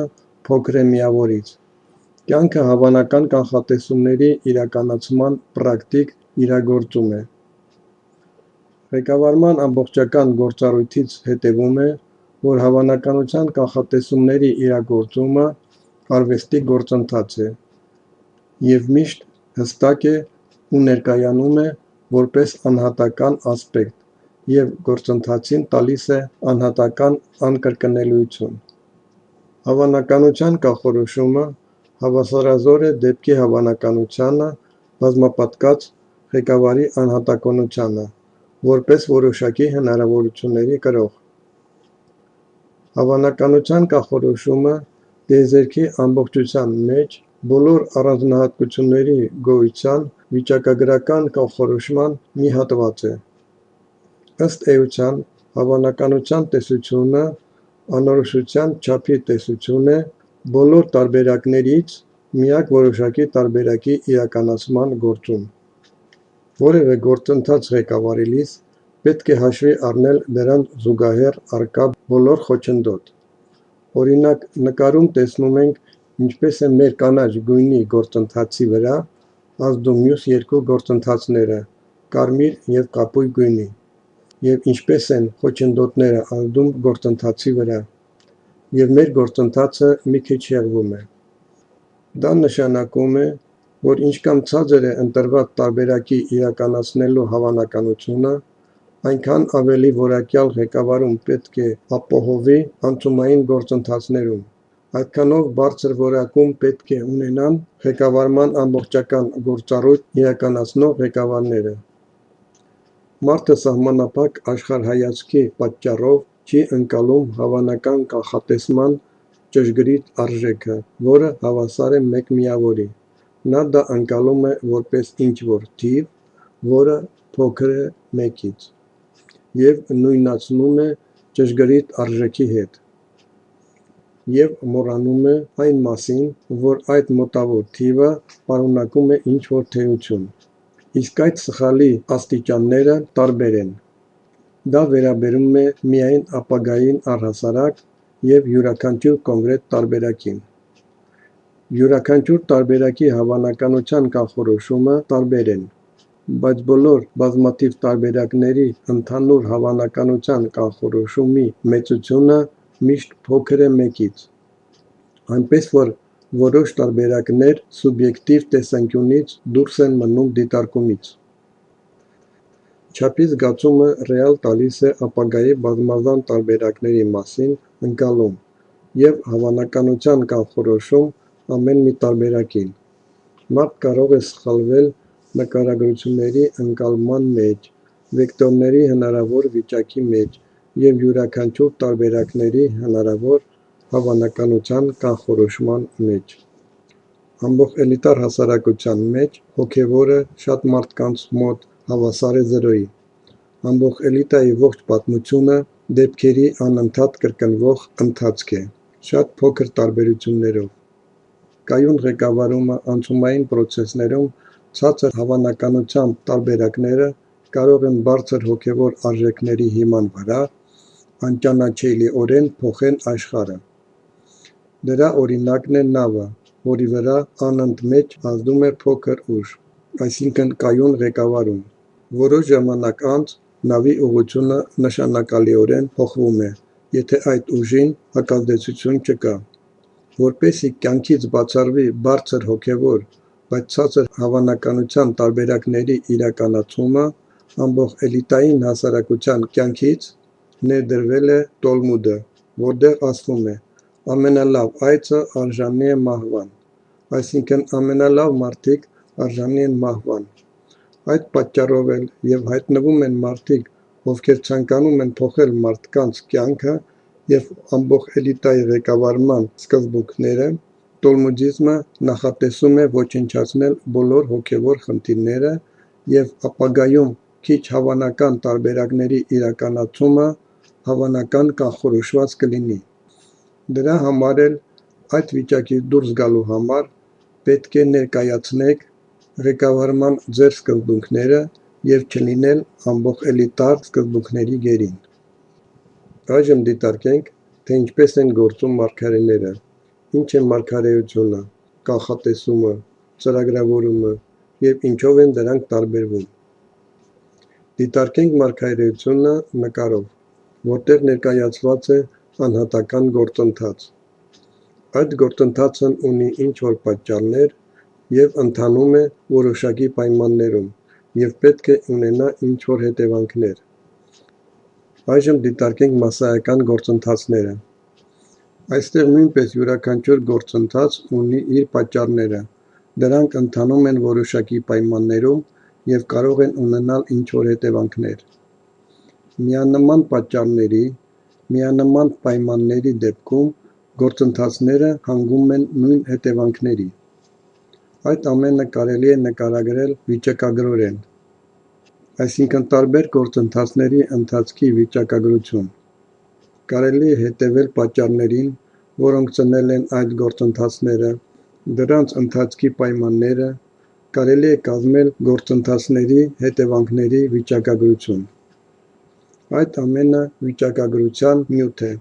Speaker 1: փոքր է միավորից։ Կյանքը հավանական կանխատեսումների իրականացման պրակտիկ իրագործում է։ Ղեկավարման ամբողջական գործառույթից հետևում է, որ հավանականության կանխատեսումների իրագործումը արվեստի գործընթաց է և միշտ հստակ է ու ներկայանում է որպես անհատական ասպեկտ և գործընթացին տալիս է անհատական անկրկնելիություն։ Հավանականության կանխորոշումը հավասարազոր է դեպքի հավանականությանը բազմապատկած ղեկավարի անհատականությանը, որպես որոշակի հնարավորությունների կրող։ Հավանականության կանխորոշումը տիեզերքի ամբողջության մեջ բոլոր առանձնահատկությունների գոյության վիճակագրական կանխորոշման մի հատված է։ Ըստ էության, հավանականության տեսությունը անորոշության չափի տեսություն է բոլոր տարբերակներից միակ որոշակի տարբերակի իրականացման գործում։ Որևէ գործընթաց ղեկավարելիս պետք է հաշվի առնել դրան զուգահեռ առկա բոլոր խոչընդոտ։ Օրինակ, նկարում տեսնում ենք ինչպես է մեր կանաչ գույնի գործընթացի վրա ազդում մյուս երկու գործընթացները՝ կարմիր և կապույտ գույնի, և ինչպես են խոչընդոտները ազդում գործընթացի վրա, և մեր գործընթացը մի քիչ շեղվում է։ Դա նշանակում է, որ ինչքան ցածր է ընտրված տարբերակի իրականացնելու հավանականությունը, այնքան ավելի որակյալ ղեկավարում պետք է ապահովվի անցումային գործընթացներում, այդքանով բարձր որակում պետք է ունենան ղեկավարման ամբողջական գործառույթ իրականացնող ղեկավարները։ Մարդը սահմանափակ աշխարհայացքի պատճառով չի ընկալում հավանական կանխատեսման ճշգրիտ արժեքը, որը հավասար է մեկ միավորի։ Նա դա ընկալում է որպես ինչ-որ թիվ, որը փոքր է մեկից, և նույնացնում է ճշգրիտ արժեքի հետ, և մոռանում է այն մասին, որ այդ մոտավոր թիվը պարունակում է ինչ-որ թերություն, իսկ այդ սխալի աստիճանները տարբեր են։ Դա վերաբերում է միայն ապագային առհասարակ և յուրաքանչյուր կոնկրետ տարբերակին։ Յուրաքանչյուր տարբերակի հավանականության կանխորոշումը տարբեր են, բայց բոլոր բազմաթիվ տարբերակների ընդհանուր հավանականության կանխորոշումի մեծությունը միշտ փոքր է մեկից, այնպես որ որոշ տարբերակներ սուբյեկտիվ տեսանկյունից դուրս են մնում դիտարկումից։ Չափի զգացումը ռեալ տալիս է ապագայի բազմազան տարբերակների մասին ընկալում և հավանականության կանխորոշում ամեն մի տարբերակին։ Մարդ կարող է սխալվել նկարագրությունների ընկալման մեջ, վեկտորների հնարավոր վիճակի մեջ և յուրաքանչյուր տարբերակների հնարավոր հավանականության կանխորոշման մեջ։ Ամբողջ էլիտար հասարակության մեջ հոգևորը շատ մարդկանց մոտ հավասար է 0-ի։ Ամբողջ էլիտայի ողջ պատմությունը դեպքերի անընդհատ կրկնվող ընթացք է, շատ փոքր տարբերություններով։ Կայուն ղեկավարումը անցումային պրոցեսներում ցածր հավանականությամբ տարբերակները կարող են բարձր հոգևոր արժեքների հիման վրա անճանաչելիորեն փոխել աշխարհը։ Դրա օրինակն է նավը, որի վրա անընդմեջ ազդում է փոքր ուժ, այսինքն կայուն ղեկավարում։ Որոշ ժամանակ անց նավի ուղղությունը նշանակալիորեն փոխվում է, եթե այդ ուժին հակազդեցություն չկա։ Որպեսզի կյանքից բացառվի բարձր հոգևոր, բայց ցածր հավանականության տարբերակների իրականացումը, ամբողջ էլիտային հասարակության կյանքից ներդրվել է Տոլմուդը, որտեղ ասվում է. ամենալավ այծը արժանի է մահվան, այսինքն ամենալավ մարդիկ արժանի են մահվան։ Այդ պատճառով էլ եւ հայտնվում են մարդիկ, ովքեր ցանկանում են փոխել մարդկանց կյանքը եւ ամբողջ էլիտայի ղեկավարման սկզբունքները, տոլմուդիզմը նախատեսում է ոչնչացնել բոլոր հոգևոր խնդիրները եւ ապագայում քիչ հավանական տարբերակների իրականացումը հավանական կանխորոշված կլինի։ Դրա համար էլ այդ վիճակից դուրս գալու համար պետք է ներկայացնեք ղեկավարման ձեր սկզբունքները եւ չլինել ամբողջ էլիտար սկզբունքների գերին։ Այժմ դիտարկենք, թե ինչպես են գործում մարգարեները, ինչ է մարգարեությունը, կանխատեսումը, ծրագրավորումը եւ ինչով են դրանք տարբերվում։ Դիտարկենք մարգարեությունը նկարով, որտեղ ներկայացված է անհատական գործընթաց։ Այդ գործընթացն ունի ինչ-որ պատճառներ եւ ընթանում է որոշակի պայմաններում եւ պետք է ունենա ինչ-որ հետևանքներ։ Այժմ դիտարկենք մասսայական գործընթացները։ Այստեղ նույնպես յուրաքանչյուր գործընթաց ունի իր պատճառները, դրանք ընթանում են որոշակի պայմաններում եւ կարող են ունենալ ինչ-որ հետևանքներ։ Միանման պատճառների, միանման պայմանների դեպքում գործընթացները հանգում են նույն հետևանքների։ Այդ ամենը կարելի է նկարագրել վիճակագրորեն, այսինքն տարբեր գործընթացների ընթացքի վիճակագրություն։ Կարելի է հետևել պատճառներին, որոնք ծնել են այդ գործընթացները, դրանց ընթացքի պայմանները, կարելի է կազմել գործընթացների հետևանքների վիճակագրություն։ Այդ ամենը վիճակագրության նյութ է։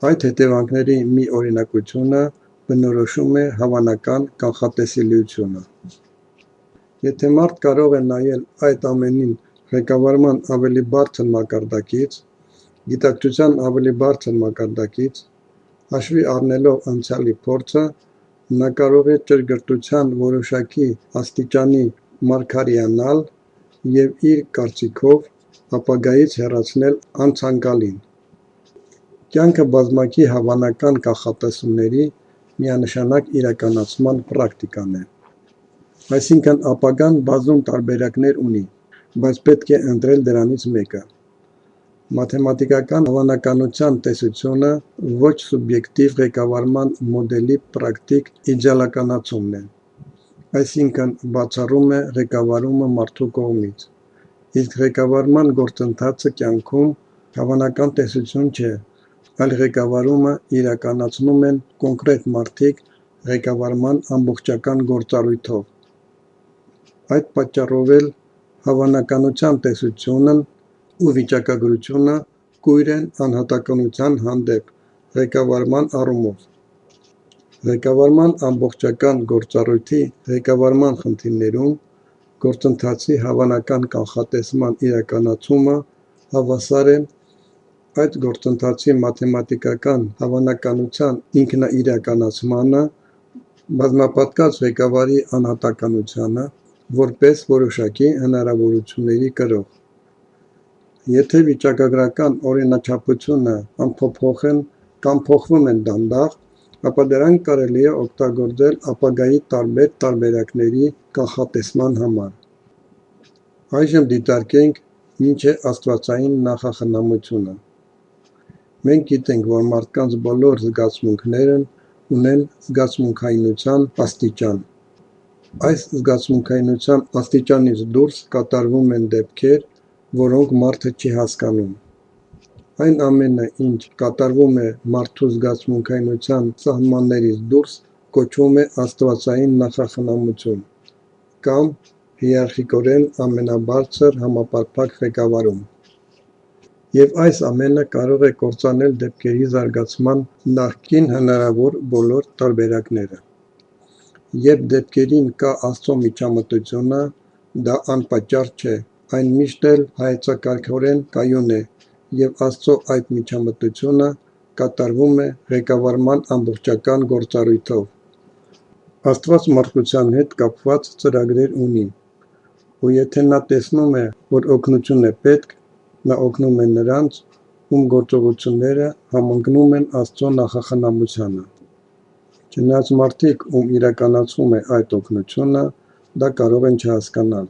Speaker 1: Այդ հետևանքների մի օրինակությունը բնորոշում է հավանական կանխատեսելիությունը։ Եթե մարդ կարող է նայել այդ ամենին ղեկավարման ավելի բարձր մակարդակից, գիտակցության ավելի բարձր մակարդակից, հաշվի առնելով անցյալի փորձը, նա կարող է ճշգրտության որոշակի աստիճանի մարգարեանալ եւ իր կարծիքով ապագայից հեռացնել անցանկալին։ Կյանքը բազմակի հավանական կանխատեսումների միանշանակ իրականացման պրակտիկան է։ Այսինքն ապագան բազում տարբերակներ ունի, բայց պետք է ընտրել դրանից մեկը։ Մաթեմատիկական հավանականության տեսությունը ոչ սուբյեկտիվ ղեկավարման մոդելի պրակտիկ իդեալականացումն է, այսինքն բացառում է ղեկավարումը մարդու կողմից, իսկ ղեկավարման գործընթացը կյանքում հավանական տեսություն չէ, այլ ղեկավարումը իրականացնում են կոնկրետ մարդիկ ղեկավարման ամբողջական գործառույթով։ Այդ պատճառով էլ հավանականության տեսությունն ու վիճակագրությունը կույր են անհատականության հանդեպ ղեկավարման առումով։ Ղեկավարման ամբողջական գործառույթի ղեկավարման խնդիրներում գործընթացի հավանական կանխատեսման իրականացումը հավասար է այդ գործընթացի մաթեմատիկական հավանականության ինքնաիրականացմանը, բազմապատկած ղեկավարի անհատականությանը, որպես որոշակի հնարավորությունների կրող։ Եթե վիճակագրական օրինաչափությունը անփոփոխ են կամ փոխվում են դանդաղ, ապա դրանք կարելի է օգտագործել ապագայի տարբեր տարբերակների կանխատեսման համար։ Այժմ դիտարկենք, ինչ է աստվածային նախախնամությունը։ Մենք գիտենք, որ մարդկանց բոլոր զգացմունքներն ունեն զգացմունքայնության աստիճան։ Այս զգացմունքայնության աստիճանից դուրս կատարվում են դեպքեր, որոնք մարդը չի հասկանում։ Այն ամենը, ինչ կատարվում է մարդու զգացմունքայնության սահմաններից դուրս, կոչվում է աստվածային նախախնամություն կամ հիերարխիկորեն ամենաբարձր համապարփակ ղեկավարում։ Եվ այս ամենը կարող է կործանել դեպքերի զարգացման նախկին հնարավոր բոլոր տարբերակները։ Երբ դեպքերին կա Աստծո միջամտությունը, դա անպատճառ չէ, այն միշտ էլ հայեցակարգորեն կայուն է, եւ Աստծո այդ միջամտությունը կատարվում է ղեկավարման ամբողջական գործառույթով։ Աստված մարդկության հետ կապված ծրագրեր ունի, ու եթե նա տեսնում է, որ օգնություն է պետք, նա օգնում է նրանց, ում գործողությունները համընկնում են Աստծո նախախնամությանը։ Չնայած մարդիկ, ում իրականացվում է այդ օգնությունը, դա կարող են չհասկանալ։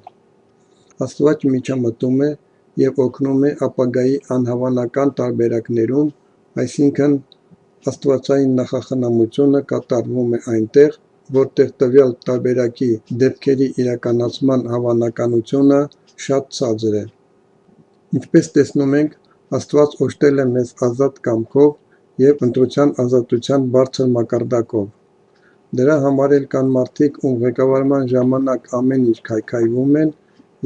Speaker 1: Աստված միջամտում է և օգնում է ապագայի անհավանական տարբերակներում, այսինքն աստվածային նախախնամությունը կատարվում է այնտեղ, որտեղ տվյալ տարբերակի դեպքերի իրականացման հավանականությունը շատ ցածր է։ Ինչպես տեսնում ենք, Աստված օժտել է մեզ ազատ կամքով և ընտրության ազատության բարձր մակարդակով։ Դրա համար էլ կան մարդիկ, ում ղեկավարման ժամանակ ամեն ինչ քայքայվում են,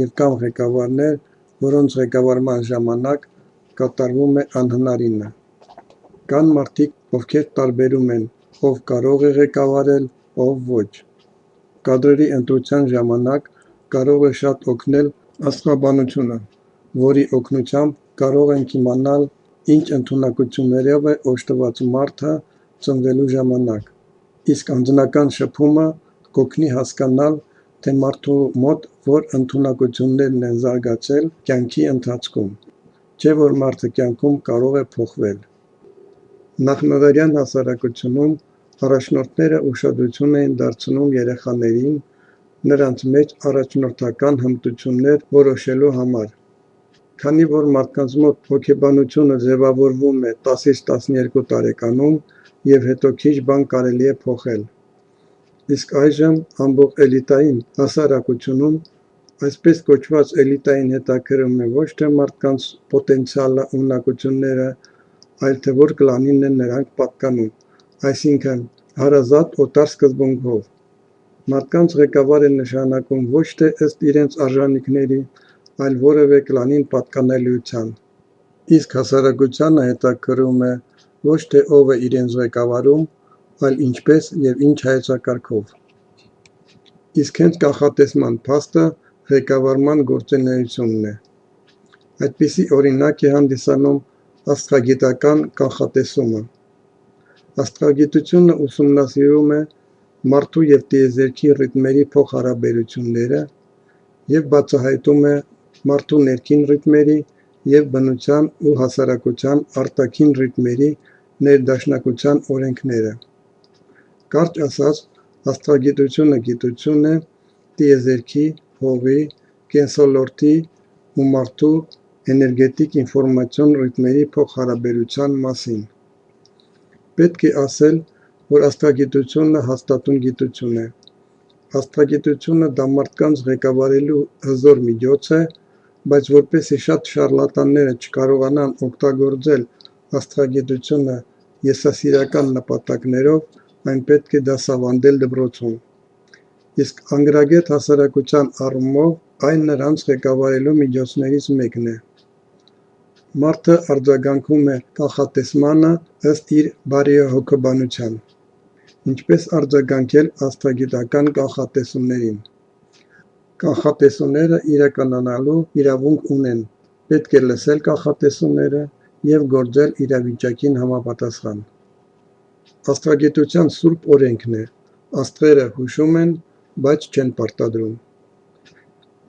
Speaker 1: և կան ղեկավարներ, որոնց ղեկավարման ժամանակ կատարվում է անհնարինը։ Կան մարդիկ, ովքեր տարբերում են, ով կարող է ղեկավարել, ով ոչ։ Կադրերի ընտրության ժամանակ կարող է շատ օգնել աստղաբանությունը, որի օգնությամբ կարող ենք իմանալ, ինչ ընդունակություններով է օժտված մարդը ծնվելու ժամանակ, իսկ անձնական շփումը կօգնի հասկանալ, թե մարդու մոտ որ ընդունակություններն են զարգացել կյանքի ընթացքում, չէ որ մարդը կյանքում կարող է փոխվել։ Նախնադարյան հասարակությունում առաջնորդները ուշադրություն էին դարձնում երեխաներին, նրանց մեջ առաջնորդական հմտություններ որոշելու համար։ Քանի որ մարդկանց մոտ հոգեբանությունը ձևավորվում է 10-ից 12 տարեկանում և հետո քիչ բան կարելի է փոխել։ Իսկ այժմ ամբողջ էլիտային հասարակությունում այսպես կոչված էլիտային հետաքրքրում է ոչ թե մարդկանց պոտենցիալը, ունակությունները, այլ թե որ կլանին են նրանք պատկանում, այսինքն հարազատ օտար սկզբունքով։ Մարդկանց ղեկավար է նշանակում ոչ թե ըստ իրենց արժանիքների, այլ որևէ կլանին պատկանելիության։ Իսկ հասարակությանը հետաքրքրում է ոչ թե ով է իրենց ղեկավարում, այլ ինչպես և ինչ հայեցակարգով։ Իսկ հենց կանխատեսման փաստը ղեկավարման գործունեությունն է։ Այդպիսի օրինակ է հանդիսանում աստղագիտական կանխատեսումը։ Աստղագիտությունը ուսումնասիրում է մարդու և տիեզերքի ռիթմերի փոխհարաբերությունները և բացահայտում է մարդու ներքին ռիթմերի և բնության ու հասարակության արտաքին ռիթմերի ներդաշնակության օրենքները։ Կարճ ասած, աստղագիտությունը գիտություն է տիեզերքի, հողի, կենսոլորտի ու մարդու էներգետիկ ինֆորմացիոն ռիթմերի փոխհարաբերության մասին։ Պետք է ասել, որ աստղագիտությունը հաստատուն գիտություն է։ Աստղագիտությունը դա մարդկանց ղեկավարելու հզոր միջոց է, բայց որպեսզի շատ շառլատանները չկարողանան օգտագործել աստղագիտությունը եսասիրական նպատակներով, այն պետք է դասավանդել դպրոցում։ Իսկ անգրագետ հասարակության առումով այն նրանց ղեկավարելու միջոցներից մեկն է։ Մարդը արձագանքում է կանխատեսմանը ըստ իր բարոյահոգեբանության։ Ինչպես արձագանքել աստղագիտական կանխատեսումներին։ Կանխատեսումները իրականանալու իրավունք ունեն, պետք է լսել կանխատեսումները և գործել իրավիճակին համապատասխան։ Աստղագիտության սուրբ օրենքն է. աստղերը հուշում են, բայց չեն պարտադրում։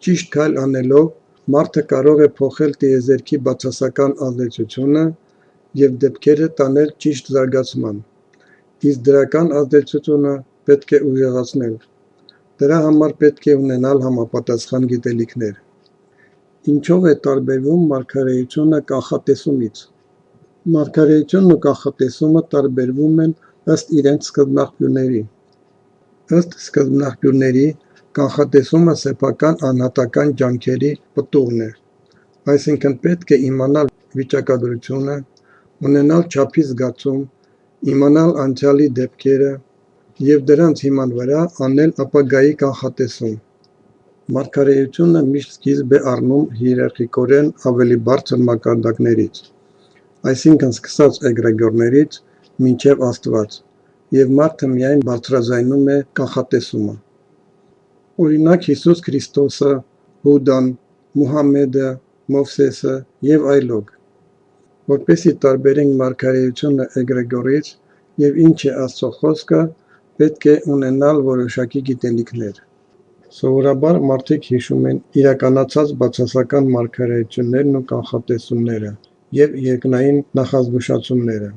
Speaker 1: Ճիշտ քայլ անելով մարդը կարող է փոխել տիեզերքի բացասական ազդեցությունը և դեպքերը տանել ճիշտ զարգացման, իսկ դրական ազդեցությունը պետք է ուժեղացնել։ Դրա համար պետք է ունենալ համապատասխան գիտելիքներ։ Ինչով է տարբերվում մարգարեությունը կանխատեսումից։ Մարգարեությունն ու կանխատեսումը տարբերվում են ըստ իրենց սկզբնաղբյուրների։ Ըստ սկզբնաղբյուրների կանխատեսումը սեփական անհատական ջանքերի պտուղն է, այսինքն պետք է իմանալ վիճակագրությունը, ունենալ չափի զգացում, իմանալ անցյալի դեպքերը և դրանց հիման վրա անել ապագայի կանխատեսում։ Մարգարեությունը միշտ սկիզբ է առնում հիերարխիկորեն ավելի բարձր մակարդակներից, այսինքն սկսած էգրեգորներից մինչև Աստված, և մարդը միայն բարձրաձայնում է կանխատեսումը։ Օրինակ Հիսուս Քրիստոսը, Բուդդան, Մուհամմեդը, Մովսեսը և այլոք։ Որպեսզի տարբերենք մարգարեությունը էգրեգորից և ինչ է Աստծո խոսքը, պետք է ունենալ որոշակի գիտելիքներ։ Սովորաբար մարդիկ հիշում են իրականացած բացասական մարգարեություններն ու կանխատեսումները և երկնային նախազգուշացումները։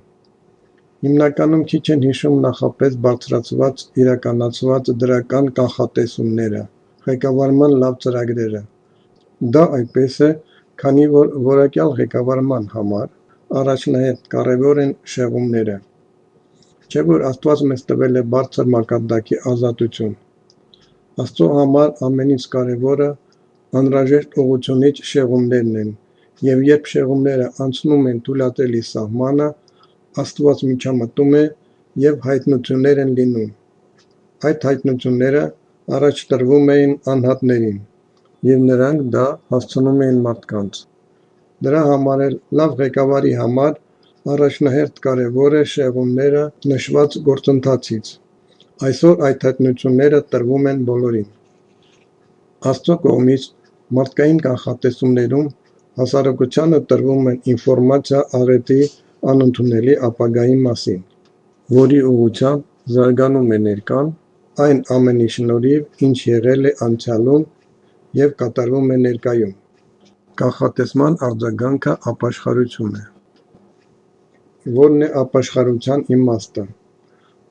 Speaker 1: Հիմնականում քիչ են հիշում նախապես բարձրացված իրականացված դրական կանխատեսումները, ղեկավարման լավ ծրագրերը։ Դա այդպես է, քանի որ որակյալ ղեկավարման համար առաջնահերթ կարևոր են շեղումները։ Չէ՞ որ Աստված մեզ տվել է բարձր մակարդակի ազատություն։ Աստծո համար ամենից կարևորը անհրաժեշտ ուղղությունիչ շեղումներն են, և երբ շեղումները անցնում են թույլատրելի սահմանը, Աստված միջամտում է և հայտնություններ են լինում։ Այդ հայտնությունները առաջ տրվում էին անհատներին, և նրանք դա հասցնում էին մարդկանց։ Դրա համար էլ լավ ղեկավարի համար առաջնահերթ կարևոր է շեղումները նշված գործընթացից։ Այսօր այդ հայտնությունները տրվում են բոլորին։ Աստծո կողմից մարդկային կանխատեսումներում հասարակությանը տրվում են ինֆորմացիա աղետի անընդունելի ապագայի մասին, որի ուղղությամբ զարգանում է ներկան, այն ամենի շնորհիվ, ինչ եղել է անցյալում և կատարվում է ներկայում։ Կանխատեսման արձագանքը ապաշխարություն է։ Ո՞րն է ապաշխարության իմաստը։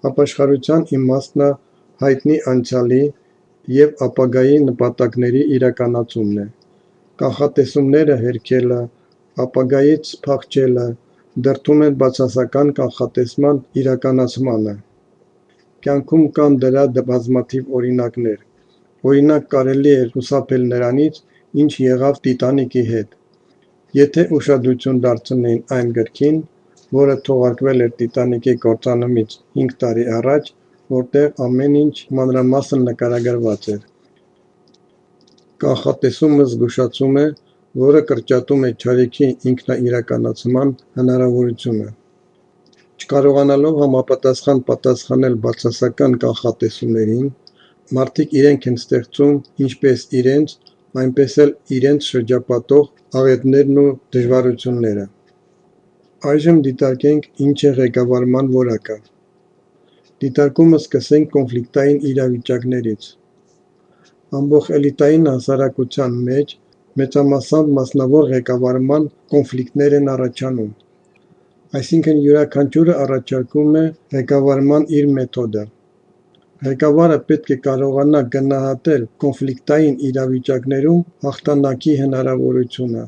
Speaker 1: Ապաշխարության իմաստն հայտնի անցյալի և ապագայի նպատակների իրականացումն է։ Կանխատեսումները հերքելը, ապագայից փախչելը դրդում են բացասական կանխատեսման իրականացմանը։ Կյանքում կան դրա բազմաթիվ օրինակներ։ Օրինակ կարելի է խուսափել նրանից, ինչ եղավ Տիտանիկի հետ։ Եթե ուշադրություն դարձնեին այն գրքին, որը թողարկվել էր Տիտանիկի կործանումից 5 տարի առաջ, որտեղ ամեն ինչ մանրամասն նկարագրված էր։ Կանխատեսումը զգուշացում է, որը կրճատում է չարիքի ինքնաիրականացման հնարավորությունը։ Չկարողանալով համապատասխան պատասխանել բացասական կանխատեսումներին, մարդիկ իրենք են ստեղծում ինչպես իրենց, այնպես էլ իրենց շրջապատող աղետներն ու դժվարությունները։ Այժմ դիտարկենք ինչ է ղեկավարման որակը։ Դիտարկումը սկսենք կոնֆլիկտային իրավիճակներից։ Ամբողջելիտային հասարակության մեջ մեծամասամբ մասնավոր ղեկավարման կոնֆլիկտներ են առաջանում։ Այսինքն յուրաքանչյուրը առաջարկում է ղեկավարման իր մեթոդը։ Ղեկավարը պետք է կարողանա գնահատել կոնֆլիկտային իրավիճակներում հաղթանակի հնարավորությունը։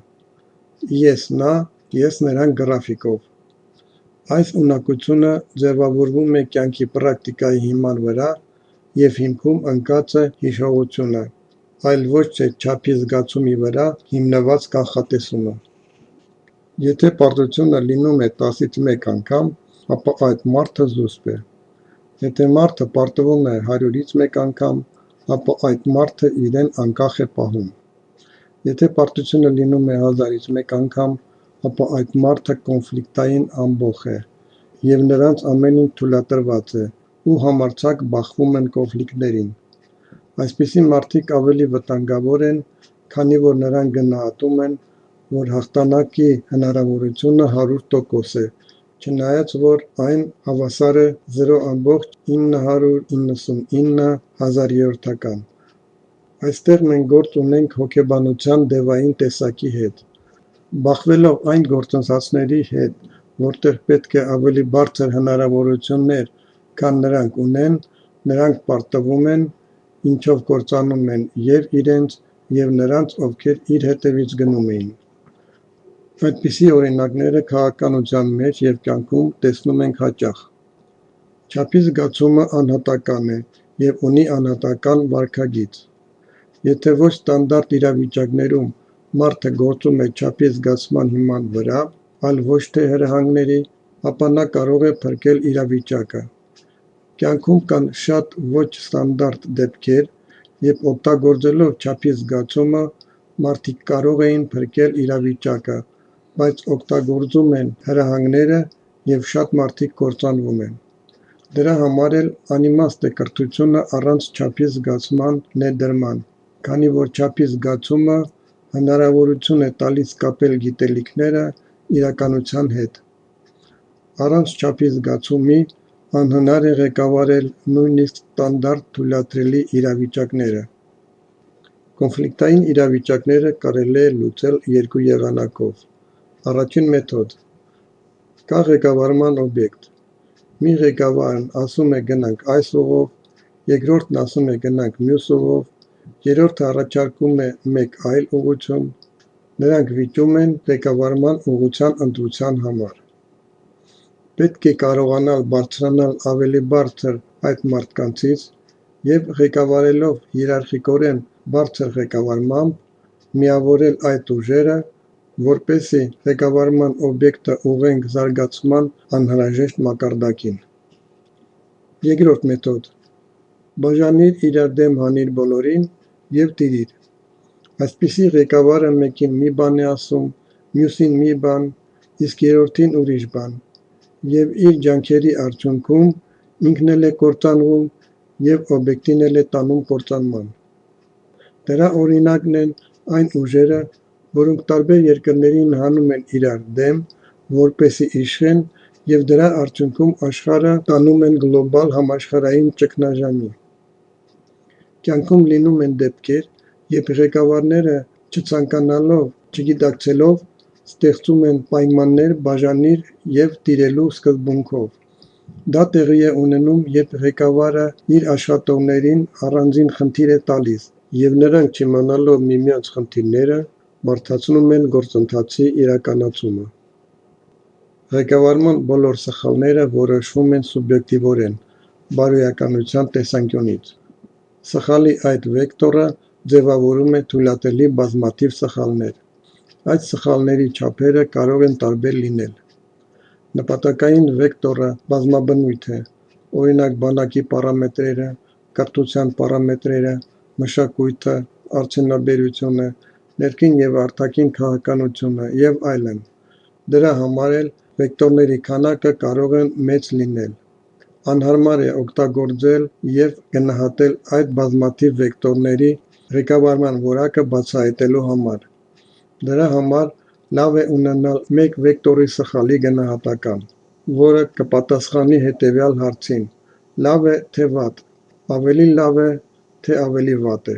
Speaker 1: Ես նա, ես նրան գրաֆիկով։ Այս ունակությունը ձևավորվում է կյանքի պրակտիկայի հիման վրա և հիմքում ընկած է հիշողությունը, այլ ոչ թե չափի զգացումի վրա հիմնված կանխատեսումը։ Եթե պարտությունը լինում է 10-ից 1 անգամ, ապա այդ մարդը զուսպ է։ Եթե մարդը պարտվում է 100-ից 1 անգամ, ապա այդ մարդը իրեն անկախ է պահում։ Եթե պարտությունը լինում է 1000-ից 1 անգամ, ապա այդ մարդը կոնֆլիկտային ամբոխ է, և նրանց ամեն ինչ թույլատրված է, ու համարձակ բախվում են կոնֆլիկտներին։ Այսպիսի մարդիկ ավելի վտանգավոր են, քանի որ նրանք գնահատում են, որ հաղթանակի հնարավորությունը 100% է, չնայած որ այն հավասար է 0,999 Այստեղ մենք գործ ունենք հոգեբանության դևային տեսակի հետ։ Բախվելով այն գործընթացների հետ, որտեղ պետք է ավելի բարձր հնարավորություններ, քան նրանք ունեն, նրանք պարտվում են, ինչով կործանում են և իրենց, և նրանց, ովքեր իր հետևից գնում էին։ Այդպիսի օրինակները քաղաքականության մեջ և կյանքում տեսնում ենք հաճախ։ Չափի զգացումը անհատական է և ունի անհատական վարքագիծ։ Եթե ոչ ստանդարտ իրավիճակներում մարդը գործում է չափի զգացման հիման վրա, այլ ոչ թե հրահանգների, ապա նա կարող է փրկել իրավիճակը։ Կյանքում կան շատ ոչ ստանդարտ դեպքեր, երբ օգտագործելով չափի զգացումը, մարդիկ կարող էին փրկել իրավիճակը, բայց օգտագործում են հրահանգները և շատ մարդիկ կործանվում են։ Դրա համար էլ անիմաստ է կրթությունը առանց չափի զգացման ներդրման, քանի որ չափի զգացումը հնարավորություն է տալիս կապել գիտելիքները իրականության հետ։ Առանց չափի զգացումի անհնար է ղեկավարել նույնիսկ ստանդարտ թույլատրելի իրավիճակները։ Կոնֆլիկտային իրավիճակները կարելի է լուծել երկու եղանակով։ Առաջին մեթոդ. Կա ղեկավարման օբյեկտ։ Մի ղեկավարն ասում է գնանք այս ուղով, երկրորդն ասում է գնանք մյուս ուղով, երրորդը առաջարկում է մեկ այլ ուղղություն, նրանք վիճում են ղեկավարման ուղղության ընտրության համար։ Պետք է կարողանալ բարձրանալ ավելի բարձր այդ մարդկանցից և ղեկավարելով հիերարխիկորեն բարձր ղեկավարմամբ, միավորել այդ ուժերը, որպեսզի ղեկավարման օբյեկտը ուղղենք զարգացման անհրաժեշտ մակարդակին։ Երկրորդ մեթոդ. բաժանիր իրար դեմ հանիր բոլորին և տիրիր։ Այսպիսի ղեկավարը մեկին մի բան է ասում, մյուսին մի բան, իսկ երրորդին ուրիշ բան, և իր ջանքերի արդյունքում ինքն էլ է կործանվում և օբյեկտին էլ է տանում կործանման։ Դրա օրինակն են այն ուժերը, որոնք տարբեր երկրներին հանում են իրար դեմ, որպեսզի իշխեն և դրա արդյունքում աշխարհը տանում են գլոբալ համաշխարհային ճգնաժամի։ Կյանքում լինում են դեպքեր, երբ ղեկավարները չցանկանալով, չգիտակցելով, ստեղծում են պայմաններ բաժանիր և տիրելու սկզբունքով։ Դա տեղի է ունենում, երբ ղեկավարը իր աշխատողներին առանձին խնդիր է տալիս, և նրանք չիմանալով միմյանց խնդիրները, բարդացնում են գործընթացի իրականացումը։ Ղեկավարման բոլոր սխալները որոշվում են սուբյեկտիվորեն, բարոյականության տեսանկյունից։ Սխալի այդ վեկտորը ձևավորում է թույլատրելի բազմաթիվ սխալներ։ Այդ սխալների չափերը կարող են տարբեր լինել։ Նպատակային վեկտորը բազմաբնույթ է, օրինակ բանակի պարամետրերը, կրթության պարամետրերը, մշակույթը, արդյունաբերությունը, ներքին և արտաքին քաղաքականությունը և այլն։ Դրա համար էլ վեկտորների քանակը կարող է մեծ լինել։ Անհարմար է օգտագործել և գնահատել այդ բազմաթիվ վեկտորների ղեկավարման որակը բացահայտելու համար։ Դրա համար լավ է ունենալ մեկ վեկտորի սխալի գնահատական, որը կպատասխանի հետևյալ հարցին. լավ է, թե վատ, ավելի լավ է, թե ավելի վատ է։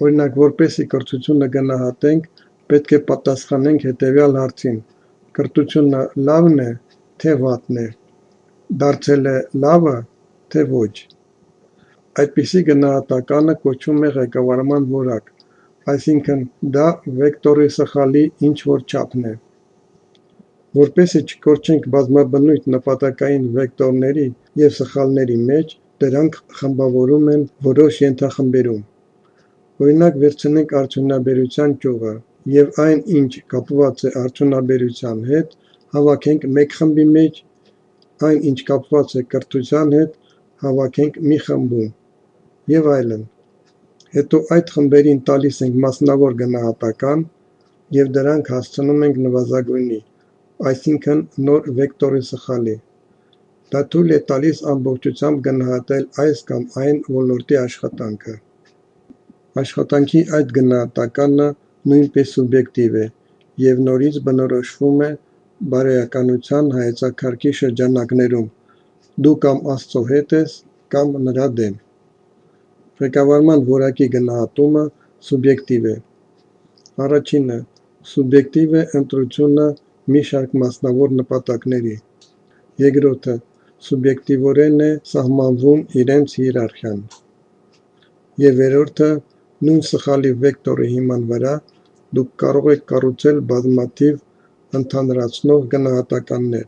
Speaker 1: Օրինակ, որպեսզի կրթությունը գնահատենք, պետք է պատասխանենք հետևյալ հարցին. կրթությունը լավն է, թե վատն է, դարձել է լավը, թե ոչ։ Այդպիսի գնահատականը կոչվում է ղեկավարման որակ, այսինքն դա վեկտորի սխալի ինչ-որ չափն է։ Որպեսզի չկորչենք բազմաբնույթ նպատակային վեկտորների և սխալների մեջ, դրանք խմբավորվում են որոշ ենթախմբերում։ Օրինակ վերցնենք արդյունաբերության ճյուղը և այն, ինչ կապված է արդյունաբերության հետ, հավաքենք մեկ խմբի մեջ, այն, ինչ կապված է կրթության հետ, հավաքենք մի խմբում և այլն։ Հետո այդ խմբերին տալիս ենք մասնավոր գնահատական և դրանք հասցնում ենք նվազագույնի, այսինքն նոր վեկտորի սխալի։ Դա թույլ է տալիս ամբողջությամբ գնահատել այս կամ այն ոլորտի աշխատանքը։ Աշխատանքի այդ գնահատականը նույնպես սուբյեկտիվ է և նորից բնորոշվում է բարոյականության հայեցակարգի շրջանակներում՝ դու կամ Աստծո հետ ես, կամ նրա դեմ։ Ղեկավարման որակի գնահատումը սուբյեկտիվ է։ Առաջինը. սուբյեկտիվ է ընտրությունը մի շարք մասնավոր նպատակների։ Երկրորդը. սուբյեկտիվորեն է սահմանվում իրենց հիերարխիան։ Եվ երրորդը. նույն սխալի վեկտորի հիման վրա դուք կարող եք կառուցել բազմաթիվ ընդհանրացնող գնահատականներ։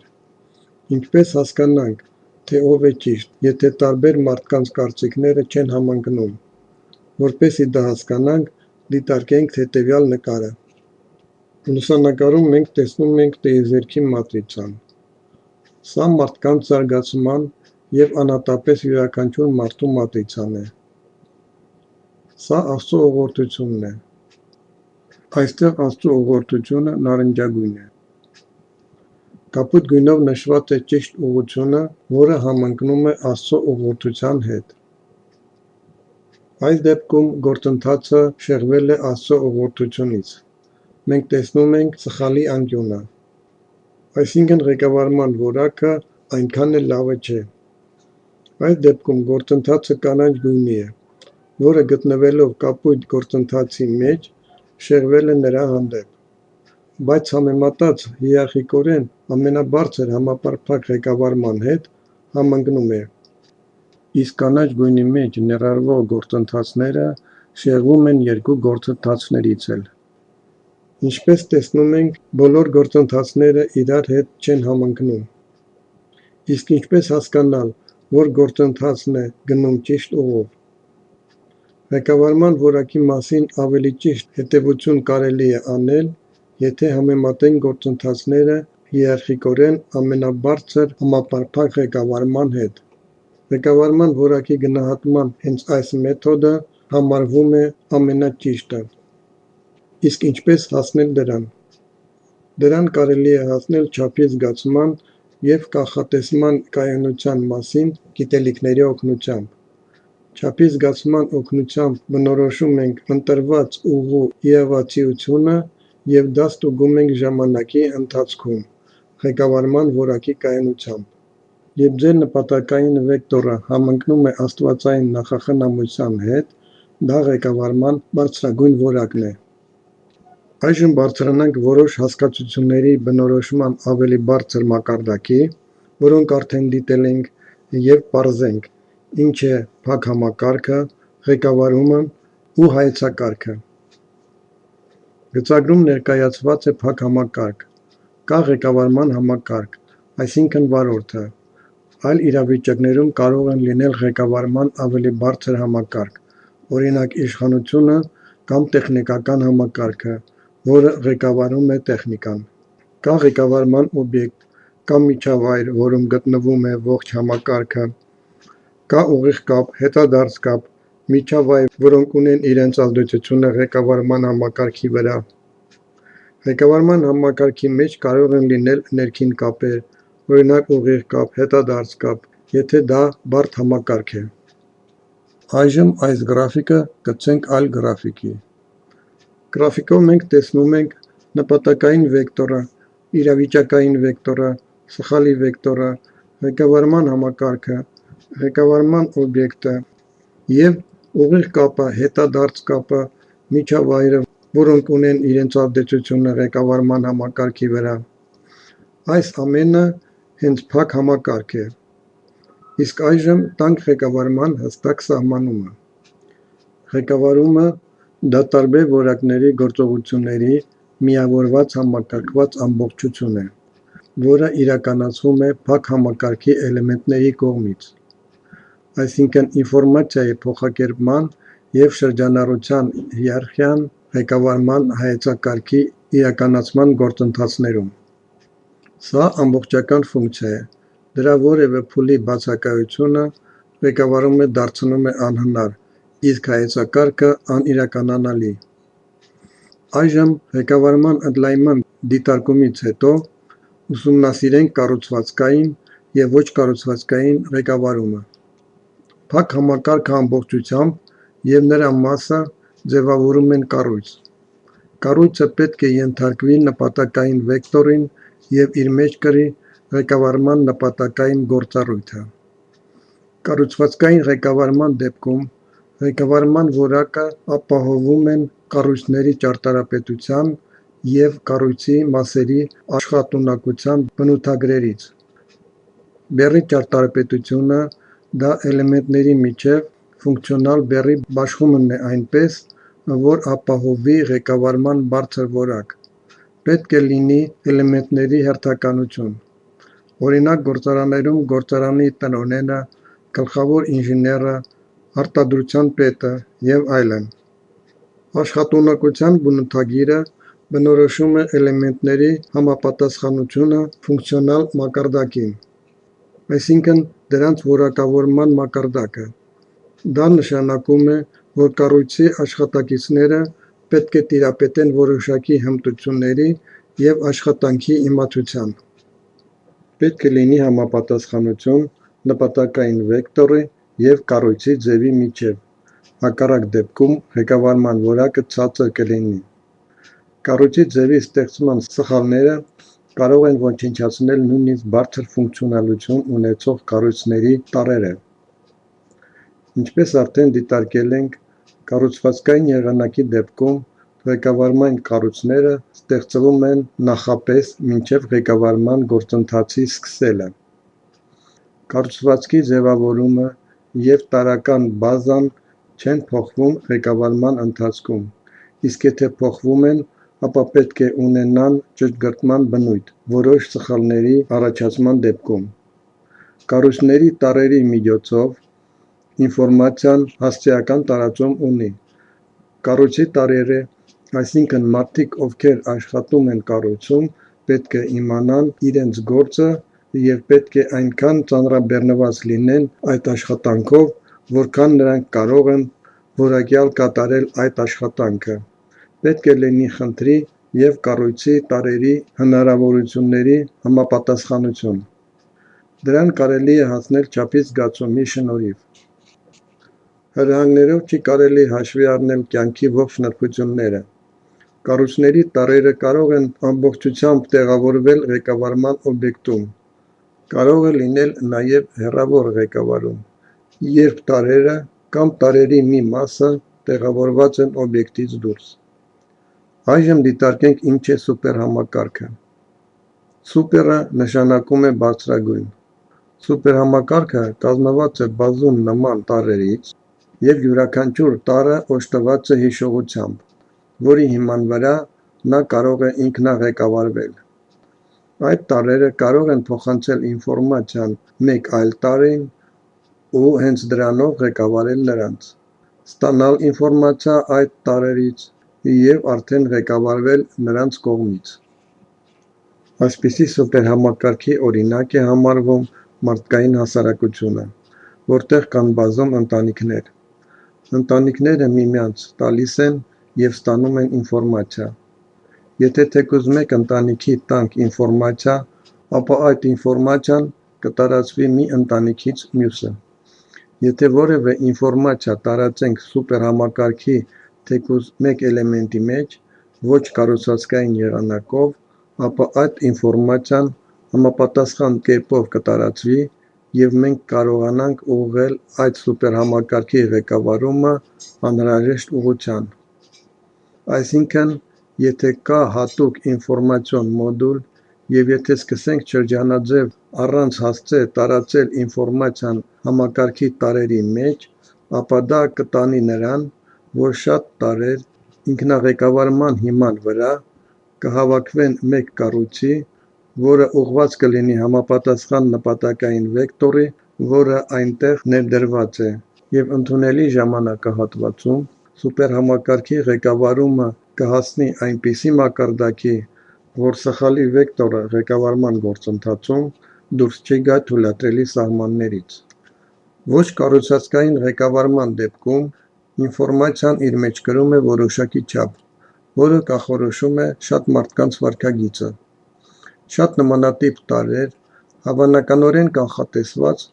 Speaker 1: Ինչպես հասկանանք, թե ով է ճիշտ, եթե տարբեր մարդկանց կարծիքները չեն համընկնում։ Որպեսզի դա հասկանանք, դիտարկենք հետևյալ նկարը։ Լուսանկարում մենք տեսնում ենք տիեզերքի մատրիցան։ Սա մարդկանց զարգացման և անհատապես յուրաքանչյուր մարդու մատրիցան է։ Սա Աստծո ուղղորդությունն է։ Այստեղ Աստծո ուղղորդությունը նարնջագույն է։ Կապույտ գույնով նշված է ճիշտ ուղղությունը, որը համընկնում է Աստծո ուղղորդության հետ։ Այս դեպքում գործընթացը շեղվել է Աստծո ուղղորդությունից։ Մենք տեսնում ենք սխալի անկյունը։ Այսինքն ղեկավարման որակը այնքան էլ լավը չէ։ Այս դեպքում գործընթացը կանաչ գույնի է, որը գտնվելով կապույտ գործընթացի մեջ, շեղվել է նրա հանդեպ։ բայց համեմատած հիերարխիկորեն ամենաբարձր համապարփակ ղեկավարման հետ համընկնում է, իսկ կանաչ գույնի մեջ ներառվող գործընթացները շեղվում են երկու գործընթացներից էլ։ Ինչպես տեսնում ենք, բոլոր գործընթացները իրար հետ չեն համընկնում։ Իսկ ինչպես հասկանալ, որ գործընթացն է գնում ճիշտ ուղով։ Ղեկավարման որակի մասին ավելի ճիշտ հետևություն կարելի է անել, եթե համեմատենք գործընթացները հիերարխիկորեն ամենաբարձր համապարփակ ղեկավարման հետ։ Ղեկավարման որակի գնահատման հենց այս մեթոդը համարվում է ամենաճիշտը։ Իսկ ինչպես հասնել դրան։ Դրան կարելի է հասնել չափի զգացման և կանխատեսման կայունության մասին գիտելիքների օգնությամբ։ Չափի զգացման օգնությամբ բնորոշում ենք ընտրված ուղու իրավացիությունը և դա ստուգում ենք ժամանակի ընթացքում ղեկավարման որակի կայունությամբ։ Երբ ձեր նպատակային վեկտորը համընկնում է աստվածային նախախնամության հետ, դա ղեկավարման բարձրագույն որակն է։ Այժմ բարձրանանք որոշ հասկացությունների բնորոշման ավելի բարձր մակարդակի, որոնք արդեն դիտել ենք, և պարզենք, ինչ է փակ համակարգը, ղեկավարումն ու հայեցակարգը։ Գծագրում ներկայացված է փակ համակարգ։ Կա ղեկավարման համակարգ, այսինքն վարորդը։ Այլ իրավիճակներում կարող են լինել ղեկավարման ավելի բարձր համակարգ, օրինակ իշխանությունը կամ տեխնիկական համակարգը, որը ղեկավարում է տեխնիկան։ Կա ղեկավարման օբյեկտ կամ միջավայր, որում գտնվում է ողջ համակարգը։ Կա ուղիղ կապ, հետադարձ կապ, միջավայր, որոնք ունեն իրենց ազդեցությունը ղեկավարման համակարգի վրա։ Ղեկավարման համակարգի մեջ կարող են լինել ներքին կապեր, օրինակ ուղիղ կապ, հետադարձ կապ, եթե դա բարդ համակարգ է։ Այժմ այս գրաֆիկը կցենք այլ գրաֆիկի։ Գրաֆիկով մենք տեսնում ենք նպատակային վեկտորը, իրավիճակային վեկտորը, սխալի վեկտորը, ղեկավարման համակարգը, ղեկավարման օբյեկտը և ուղիղ կապը, հետադարձ կապը, միջավայրը, որոնք ունեն իրենց ազդեցությունը ղեկավարման համակարգի վրա։ Այս ամենը հենց փակ համակարգ է։ Իսկ այժմ տանք ղեկավարման հստակ սահմանումը։ Ղեկավարումը դա տարբեր որակների գործողությունների միավորված համակարգված ամբողջություն է, որը իրականացվում է փակ համակարգի էլեմենտների կողմից, այսինքն ինֆորմացիայի փոխակերպման և շրջանառության հիերարխիան ղեկավարման հայեցակարգի իրականացման գործընթացներում։ Սա ամբողջական ֆունկցիա է, դրա որևէ փուլի բացակայությունը ղեկավարումը դարձնում է անհնար, իսկ հայեցակարգը անիրականանալի։ Այժմ ղեկավարման ընդլայնման դիտարկումից հետո ուսումնասիրենք կառուցվածքային և ոչ կառուցվածքային ղեկավարումը։ Փակ համակարգը ամբողջությամբ և նրա մասը ձևավորում են կառույց։ Կառույցը պետք է ենթարկվի նպատակային վեկտորին և իր մեջ կրի ղեկավարման նպատակային գործառույթը։ Կառուցվածքային ղեկավարման դեպքում ղեկավարման որակը ապահովում են կառույցների ճարտարապետության և կառույցի մասերի աշխատունակության բնութագրերից։ Բեռի ճարտարապետությունը դա էլեմենտների միջև ֆունկցիոնալ բեռի բաշխումն է այնպես, որ ապահովի ղեկավարման բարձր որակ։ Պետք է լինի էլեմենտների հերթականություն։ Օրինակ գործարաններում գործարանի տնօրենը, գլխավոր ինժեները, արտադրության պետը և այլն։ Աշխատունակության բնութագիրը բնորոշում է էլեմենտների համապատասխանությունը ֆունկցիոնալ մակարդակին, այսինքն դրանց որակավորման մակարդակը։ Դա նշանակում է, որ կառույցի աշխատակիցները պետք է տիրապետեն որոշակի հմտությունների և աշխատանքի իմացության։ Պետք է լինի համապատասխանություն նպատակային վեկտորի և կառույցի ձևի միջև, հակառակ դեպքում ղեկավարման որակը ցածր կլինի։ Կառույցի ձևի ստեղծման սխալները կարող են ոչնչացնել նույնիսկ բարձր ֆունկցիոնալություն ունեցող կառույցների տարրերը։ Ինչպես արդեն դիտարկել ենք, կառուցվածքային եղանակի դեպքում Ղեկավարման կառույցները ստեղծվում են նախապես մինչև ղեկավարման գործընթացի սկսելը։ Կառուցվածքի ձևավորումը և տարրական բազան չեն փոխվում ղեկավարման ընթացքում, իսկ եթե փոխվում են, ապա պետք է ունենան ճշգրտման բնույթ որոշ սխալների առաջացման դեպքում։ Կառույցների տարրերի միջոցով ինֆորմացիան հասցեական տարածում ունի։ Կառույցի տարրերը, այսինքն մարդիկ, ովքեր աշխատում են կառույցում, պետք է իմանան իրենց գործը և պետք է այնքան ծանրաբեռնված լինեն այդ աշխատանքով, որքան նրանք կարող են որակյալ կատարել այդ աշխատանքը։ Պետք է լինի խնդրի և կառույցի տարրերի հնարավորությունների համապատասխանություն։ Դրան կարելի է հասնել չափից զգացումի շնորհիվ։ Հրահանգներով չի կարելի հաշվի առնել կյանքի ողջ նրբությունները։ Կառույցների տարրերը կարող են ամբողջությամբ տեղավորվել ղեկավարման օբյեկտում։ Կարող է լինել նաև հեռավոր ղեկավարում, երբ տարրերը կամ տարրերի մի մասը տեղավորված են օբյեկտից դուրս։ Այժմ դիտարկենք ինչ է սուպերհամակարգը։ Սուպերը նշանակում է բարձրագույն։ Սուպերհամակարգը կազմված է բազում նման տարրերից և յուրաքանչյուր տարրը օժտված է հիշողությամբ, որի հիման վրա նա կարող է ինքնաղեկավարվել։ Այդ տարրերը կարող են փոխանցել ինֆորմացիան մեկ այլ տարրին ու հենց դրանով ղեկավարել նրանց, ստանալ ինֆորմացիա այդ տարրերից և արդեն ղեկավարվել նրանց կողմից։ Այսպիսի սուպերհամակարգի օրինակ է համարվում մարդկային հասարակությունը, որտեղ կան բազում ընտանիքներ։ Ընտանիքները միմյանց տալիս են և ստանում են ինֆորմացիա։ Եթե թեկուզ մեկ ընտանիքի տանք ինֆորմացիա, ապա այդ ինֆորմացիան կտարածվի մի ընտանիքից մյուսը։ Եթե որևէ ինֆորմացիա տարածենք սուպերհամակարգի թեկուզ մեկ էլեմենտի մեջ, ոչ կառուցվածքային եղանակով, ապա այդ ինֆորմացիան համապատասխան կերպով կտարածվի և մենք կարողանանք ուղղել այդ սուպերհամակարգի ղեկավարումը անհրաժեշտ ուղղության։ Այսինքն, եթե կա հատուկ ինֆորմացիոն մոդուլ և եթե սկսենք շրջանաձև առանց հասցե տարածել ինֆորմացիան համակարգի տարրերի մեջ, ապա դա կտանի նրան, որ շատ տարրեր ինքնաղեկավարման հիման վրա կհավաքվեն մեկ կառույցի, որը ուղղված կլինի համապատասխան նպատակային վեկտորի, որը այնտեղ ներդրված է, և ընդունելի ժամանակահատվածում սուպերհամակարգի ղեկավարումը կհասնի այնպիսի մակարդակի, որ սխալի վեկտորը ղեկավարման գործընթացում դուրս չի գա թույլատրելի սահմաններից։ Ոչ կառուցվածքային ղեկավարման դեպքում ինֆորմացիան իր մեջ կրում է որոշակի չափ, որը կանխորոշում է շատ մարդկանց վարքագիծը։ Շատ նմանատիպ տարրեր, հավանականորեն կանխատեսված,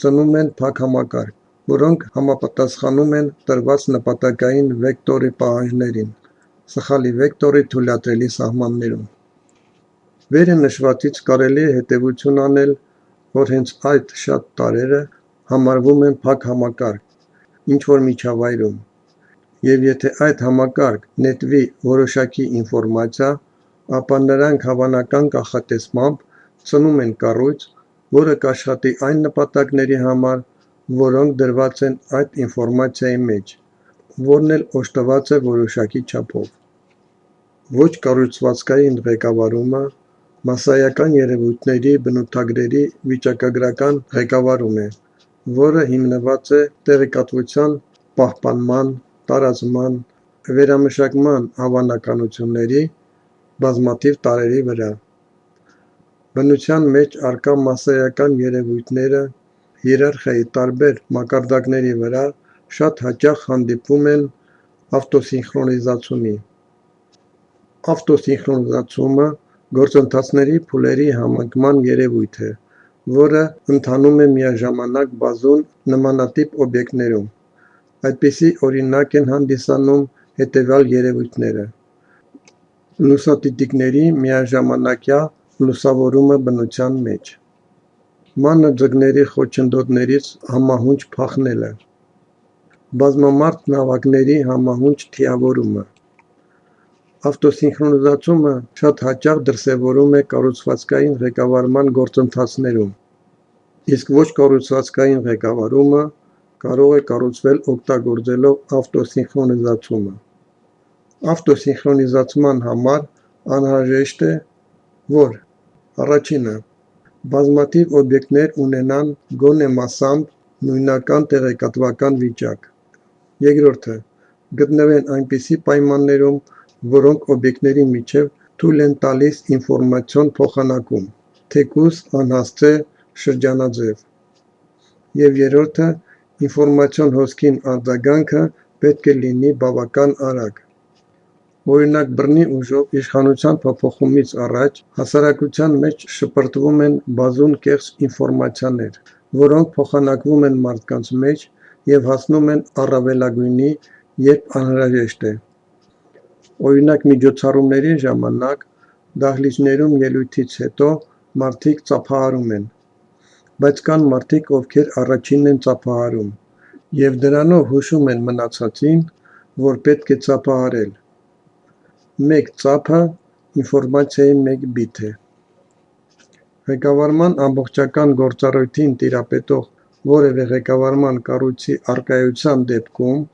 Speaker 1: ծնում են փակ համակարգ, որոնք համապատասխանում են տրված նպատակային վեկտորի պահանջներին, սխալի վեկտորի թույլատրելի սահմաններում։ Վերը նշվածից կարելի է հետևություն անել, որ հենց այդ շատ տարրերը համարվում են փակ համակարգ ինչ-որ միջավայրում, և եթե այդ համակարգ նետվի որոշակի ինֆորմացիա, ապա նրանք հավանական կանխատեսմամբ ծնում են կառույց, որը կաշխատի այն նպատակների համար, որոնք դրված են այդ ինֆորմացիայի մեջ, որն էլ օժտված է որոշակի չափով։ Ոչ կառուցվածքային ղեկավարումը մասսայական երևույթների բնութագրերի վիճակագրական ղեկավարում է, որը հիմնված է տեղեկատվության պահպանման, տարածման, վերամշակման հավանականությունների բազմաթիվ տարրերի վրա։ Բնության մեջ առկա մասսայական երևույթները հիերարխիայի տարբեր մակարդակների վրա շատ հաճախ հանդիպում են ավտոսինխրոնիզացումի։ Ավտոսինխրոնիզացումը գործընթացների փուլերի համընկման երևույթ է, որը ընթանում է միաժամանակ բազում նմանատիպ օբյեկտներում։ Այդպիսի օրինակ են հանդիսանում հետևյալ երևույթները. լուսատիտիկների միաժամանակյա լուսավորումը բնության մեջ, մանր ձկների խոչընդոտներից համահունչ փախնելը, բազմամարդ նավակների համահունչ թիավորումը, Ավտոսինխրոնիզացումը շատ հաճախ դրսևորվում է կառուցվածքային ղեկավարման գործընթացներում, իսկ ոչ կառուցվածքային ղեկավարումը կարող է կառուցվել օգտագործելով ավտոսինխրոնիզացումը։ Ավտոսինխրոնիզացման համար անհրաժեշտ է, որ առաջինը բազմաթիվ օբյեկտներ ունենան գոնե մասամբ նույնական տեղեկատվական վիճակ, երկրորդը գտնվեն այնպիսի պայմաններում, որոնք օբյեկտների միջև թույլ են տալիս ինֆորմացիոն փոխանակում, թեկուզ անհասցե շրջանաձև, և երրորդը ինֆորմացիոն հոսքին արձագանքը պետք է լինի բավական արագ։ Օրինակ, բռնի ուժով իշխանության փոփոխումից առաջ հասարակության մեջ շպրտվում են բազում կեղծ ինֆորմացիաներ, որոնք փոխանակվում են մարդկանց մեջ և հասնում են առավելագույնի, երբ անհրաժեշտ է։ Օրինակ, միջոցառումների ժամանակ դահլիճներում ելույթից հետո մարդիկ ծափահարում են, բայց կան մարդիկ, ովքեր առաջինն են ծափահարում, և դրանով հուշում են մնացածին, որ պետք է ծափահարել։ Մեկ ծափը ինֆորմացիայի մեկ բիթ է։ Ղեկավարման ամբողջական գործառույթին տիրապետող որևէ ղեկավարման կառույցի առկայության դեպքում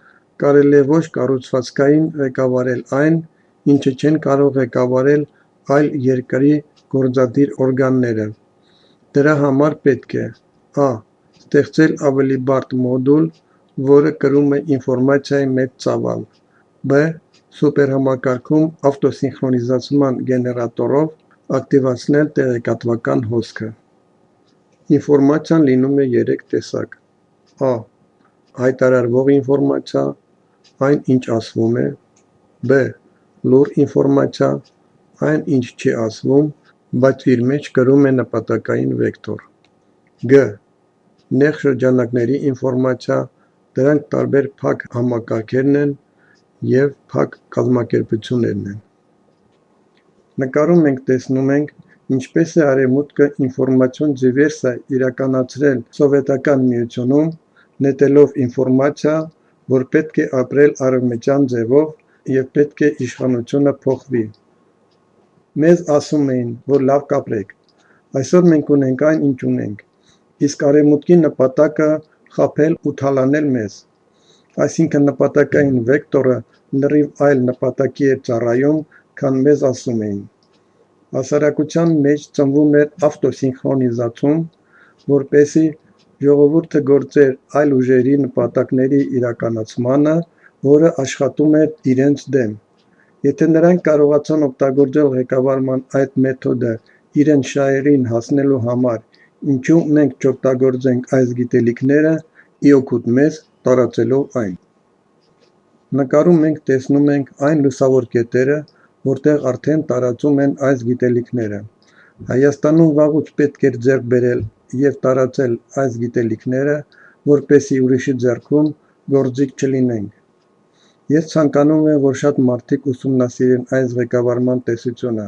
Speaker 1: կարելի է ոչ կառուցվածքային ղեկավարել այն, ինչը չեն կարող ղեկավարել այլ երկրի գործադիր օրգանները։ Դրա համար պետք է a. Ստեղծել ավելի բարդ մոդուլ, որը կրում է ինֆորմացիայի մեծ ծավալ, b. Սուպերհամակարգում ավտոսինխրոնիզացման գեներատորով ակտիվացնել տեղեկատվական հոսքը։ Ինֆորմացիան լինում է երեք տեսակ. a. Հայտարարվող ինֆորմացիա, այն ինչ ասվում է, b. Լուռ ինֆորմացիա, այն ինչ չի ասվում, բայց իր մեջ կրում է նպատակային վեկտոր, g. Նեղ շրջանակների ինֆորմացիա, դրանք տարբեր փակ համակարգերն են և փակ կազմակերպություններն են։ Նկարում մենք տեսնում ենք, ինչպես է Արևմուտքը ինֆորմացիոն դիվերսիա իրականացրել Սովետական Միությունում, նետելով ինֆորմացիա, որ պետք է ապրել արևմտյան ձևով և պետք է իշխանությունը փոխվի։ Մեզ ասում էին, որ լավ կապրեք, այսօր մենք ունենք այն, ինչ ունենք, իսկ Արևմուտքի նպատակը խաբել ու թալանել մեզ, այսինքն նպատակային վեկտորը լրիվ այլ նպատակի էր ծառայում, քան մեզ ասում էին։ Հասարակության մեջ ծնվում էր ավտոսինխրոնիզացում, որպեսզի ժողովուրդը գործեր այլ ուժերի նպատակների իրականացմանը, որը աշխատում էր իրենց դեմ։ Եթե նրանք կարողացան օգտագործել ղեկավարման այդ մեթոդը իրենց շահերին հասնելու համար, ինչու մենք չօգտագործենք այս գիտելիքները ի օգուտ մեզ տարածելով այն։ Նկարում մենք տեսնում ենք այն լուսավոր կետերը, որտեղ արդեն տարածում են այս գիտելիքները։ Հայաստանում վաղուց պետք էր ձեռք բերել և տարածել այս գիտելիքները, որպեսզի ուրիշի ձեռքում գործիք չլինենք։ Ես ցանկանում եմ, որ շատ մարդիկ ուսումնասիրեն այս ղեկավարման տեսությունը,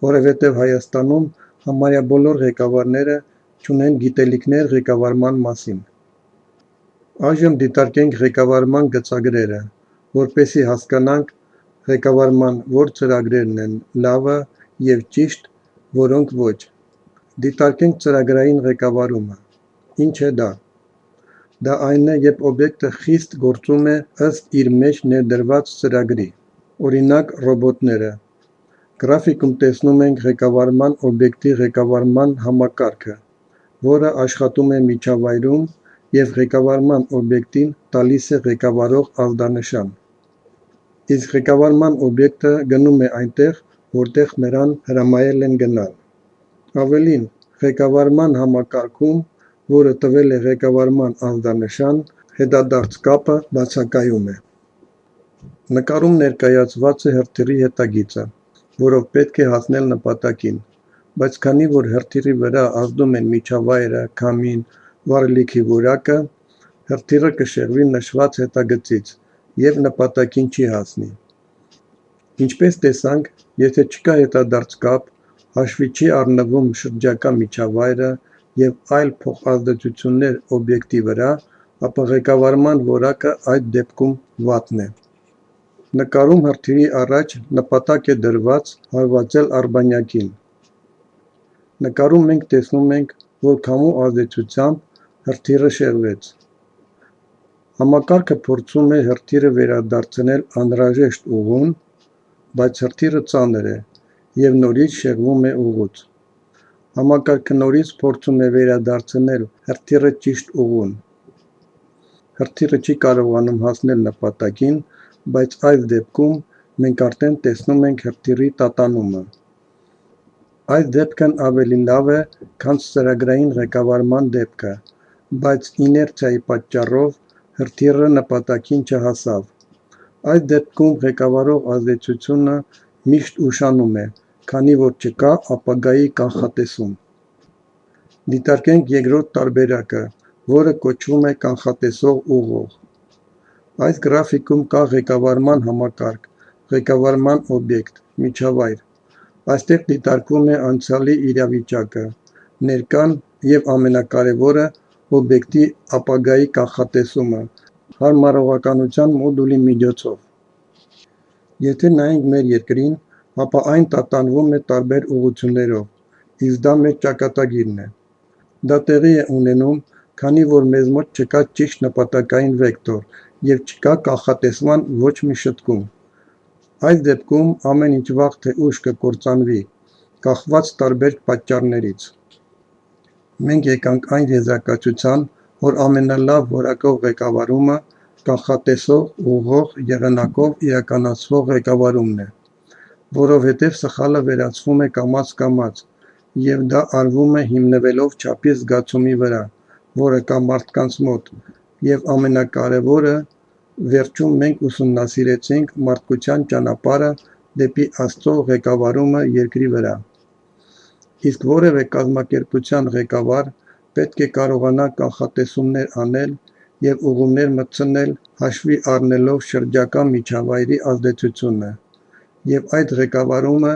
Speaker 1: որովհետև Հայաստանում համարյա բոլոր ղեկավարները չունեն գիտելիքներ ղեկավարման մասին։ Այժմ դիտարկենք ղեկավարման գծագրերը, որպեսզի հասկանանք ղեկավարման որ ծրագրերն են լավը և ճիշտ, որոնք ոչ։ Դիտարկենք ծրագրային ղեկավարումը։ Ինչ է դա։ Դա այն է, երբ օբյեկտը խիստ գործում է ըստ իր մեջ ներդրված ծրագրի։ Օրինակ, ռոբոտները։ Գրաֆիկում տեսնում ենք ղեկավարման օբյեկտի ղեկավարման համակարգը, որը աշխատում է միջավայրում և ղեկավարման օբյեկտին տալիս է ղեկավարող ազդանշան։ Իսկ ղեկավարման օբյեկտը գնում է այնտեղ, որտեղ նրան հրամայել են գնալ։ Ավելին, ղեկավարման համակարգում, որը տվել է ղեկավարման ազդանշան, հետադարձ կապը բացակայում է։ Նկարում ներկայացված է հրթիռի հետագիծը, որով պետք է հասնել նպատակին, բայց քանի որ հրթիռի վրա ազդում են միջավայրը, քամին, վառելիքի որակը, հրթիռը կշեղվի նշված հետագծից և նպատակին չի հասնի։ Ինչպես տեսանք, եթե չկա հետադարձ կապ, հաշվի չի առնվում շրջակա միջավայրը և այլ փոխազդեցություններ օբյեկտի վրա, ապա ղեկավարման որակը այդ դեպքում վատն է։ Նկարում հրթիռի առաջ նպատակ է դրված հարվածել արբանյակին։ Նկարում մենք տեսնում ենք, որ քամու ազդեցությամբ հրթիռը շեղվեց։ Համակարգը փորձում է հրթիռը վերադարձնել անհրաժեշտ ուղուն, բայց հրթիռը ծանր է և նորից շեղվում է ուղուց։ Համակարգը նորից փորձում է վերադարձնել հրթիռը ճիշտ ուղուն։ Հրթիռը չի կարողանում հասնել նպատակին, բայց այս դեպքում մենք արդեն տեսնում ենք հրթիռի տատանումը։ Այս դեպքն ավելի լավ է, քան ծրագրային ղեկավարման դեպքը, բայց իներցիայի պատճառով հրթիռը նպատակին չհասավ։ Այս դեպքում ղեկավարող ազդեցությունը միշտ ուշանում է, քանի որ չկա ապագայի կանխատեսում։ Դիտարկենք երկրորդ տարբերակը, որը կոչվում է կանխատեսող ուղող։ Այս գրաֆիկում կա ղեկավարման համակարգ, ղեկավարման օբյեկտ, միջավայր։ Այստեղ դիտարկվում է անցյալի իրավիճակը, ներկան և ամենակարևորը օբյեկտի ապագայի կանխատեսումը հարմարողականության մոդուլի միջոցով։ Եթե նայենք մեր երկրին, ապա այն տատանվում է տարբեր ուղղություններով, իսկ դա մեր ճակատագիրն է։ Դա տեղի է ունենում, քանի որ մեզ մոտ չկա ճիշտ նպատակային վեկտոր և չկա կանխատեսման ոչ մի շտկում։ Այս դեպքում ամեն ինչ վաղ թե ուշ կկործանվի, կախված տարբեր պատճառներից։ Մենք եկանք այն եզրակացության, որ ամենալավ որակող ղեկավարումը կանխատեսող, ուղղող եղանակով իրականացվող ղեկավարումն է, որովհետև սխալը վերացվում է կամաց-կամաց, և դա արվում է հիմնվելով չափի զգացումի վրա, որը կա մարդկանց մոտ, և ամենակարևորը, վերջում մենք ուսումնասիրեցինք մարդկության ճանապարհը դեպի Աստծո ղեկավարումը երկրի վրա։ Իսկ որևէ կազմակերպության ղեկավար պետք է կարողանա կանխատեսումներ անել և ուղումներ մտցնել հաշվի առնելով շրջակա միջավայրի ազդեցությունը, և այդ ղեկավարումը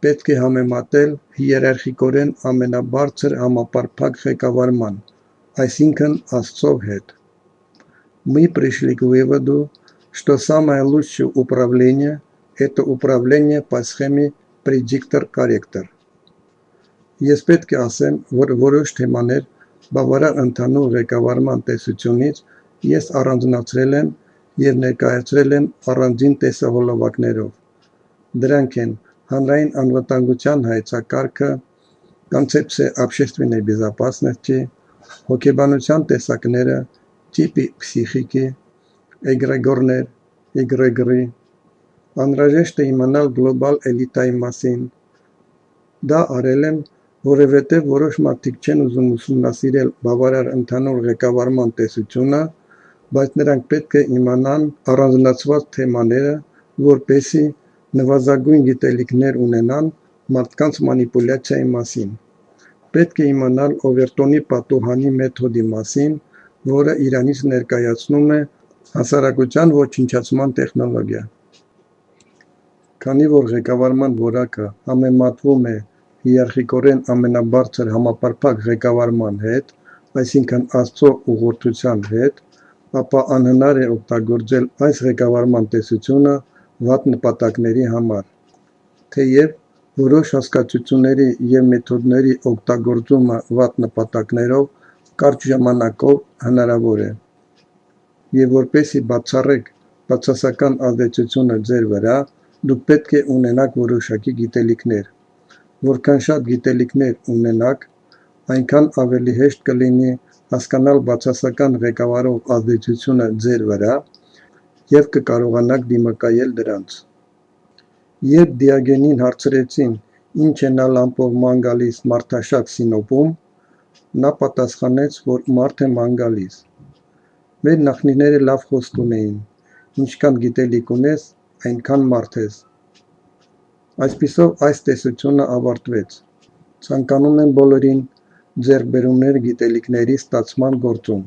Speaker 1: պետք է համեմատել հիերարխիկորեն ամենաբարձր համապարփակ ղեկավարման, այսինքն Աստծո հետ։ Мы пришли к выводу, что самое лучшее управление – это управление по схеме predictor-corrector։ Ես պետք է ասեմ, որ որոշ թեմաներ բավարար ընդհանուր ղեկավարման տեսությունից ես առանձնացրել եմ և ներկայացրել եմ առանձին տեսահոլովակներով։ Դրանք են հանրային անվտանգության հայեցակարգը, կոնցեպցիա общественной безопасности, հոգեբանության տեսակները, տիպի պսիխիկի, էգրեգորներ, էգրեգրի, անհրաժեշտ է իմանալ գլոբալ էլիտայի մասին։ Դա արել եմ, որովհետև որոշ մարդիկ չեն ուզում ուսումնասիրել բավարար ընդհանուր ղեկավարման տեսությունը, բայց նրանք պետք է իմանան առանձնացված թեմաները, որպեսզի նվազագույն գիտելիքներ ունենան մարդկանց մանիպուլյացիայի մասին։ Պետք է իմանալ Օվերտոնի պատուհանի մեթոդի մասին, որը իրանից ներկայացնում է հասարակության ոչնչացման տեխնոլոգիա։ Քանի որ ղեկավարման որակը համեմատվում է հիերարխիկորեն ամենաբարձր համապարփակ ղեկավարման հետ, այսինքն Աստծո ուղղորդության հետ, ապա անհնար է օգտագործել այս ղեկավարման տեսությունը վատ նպատակների համար։ Թեև որոշ հասկացությունների և մեթոդների օգտագործումը վատ նպատակներով կարճ ժամանակով հնարավոր է, և որպեսզի բացառեք բացասական ազդեցությունը ձեր վրա, դուք պետք է ունենաք որոշակի գիտելիքներ։ Որքան շատ գիտելիքներ ունենաք, այնքան ավելի հեշտ կլինի հասկանալ բացասական ղեկավարող ազդեցությունը ձեր վրա և կկարողանաք դիմակայել դրանց։ Երբ Դիոգենին հարցրեցին, ինչ է նա լամպով ման գալիս մարդաշատ Սինոպում, նա պատասխանեց, որ մարդ է ման գալիս։ Մեր նախնիները լավ խոսք ունեին. ինչքան գիտելիք ունես, այնքան մարդ ես։ Այսպիսով այս տեսությունը ավարտվեց։ Ցանկանում եմ բոլորին ձեռքբերումներ գիտելիքների ստացման գործում։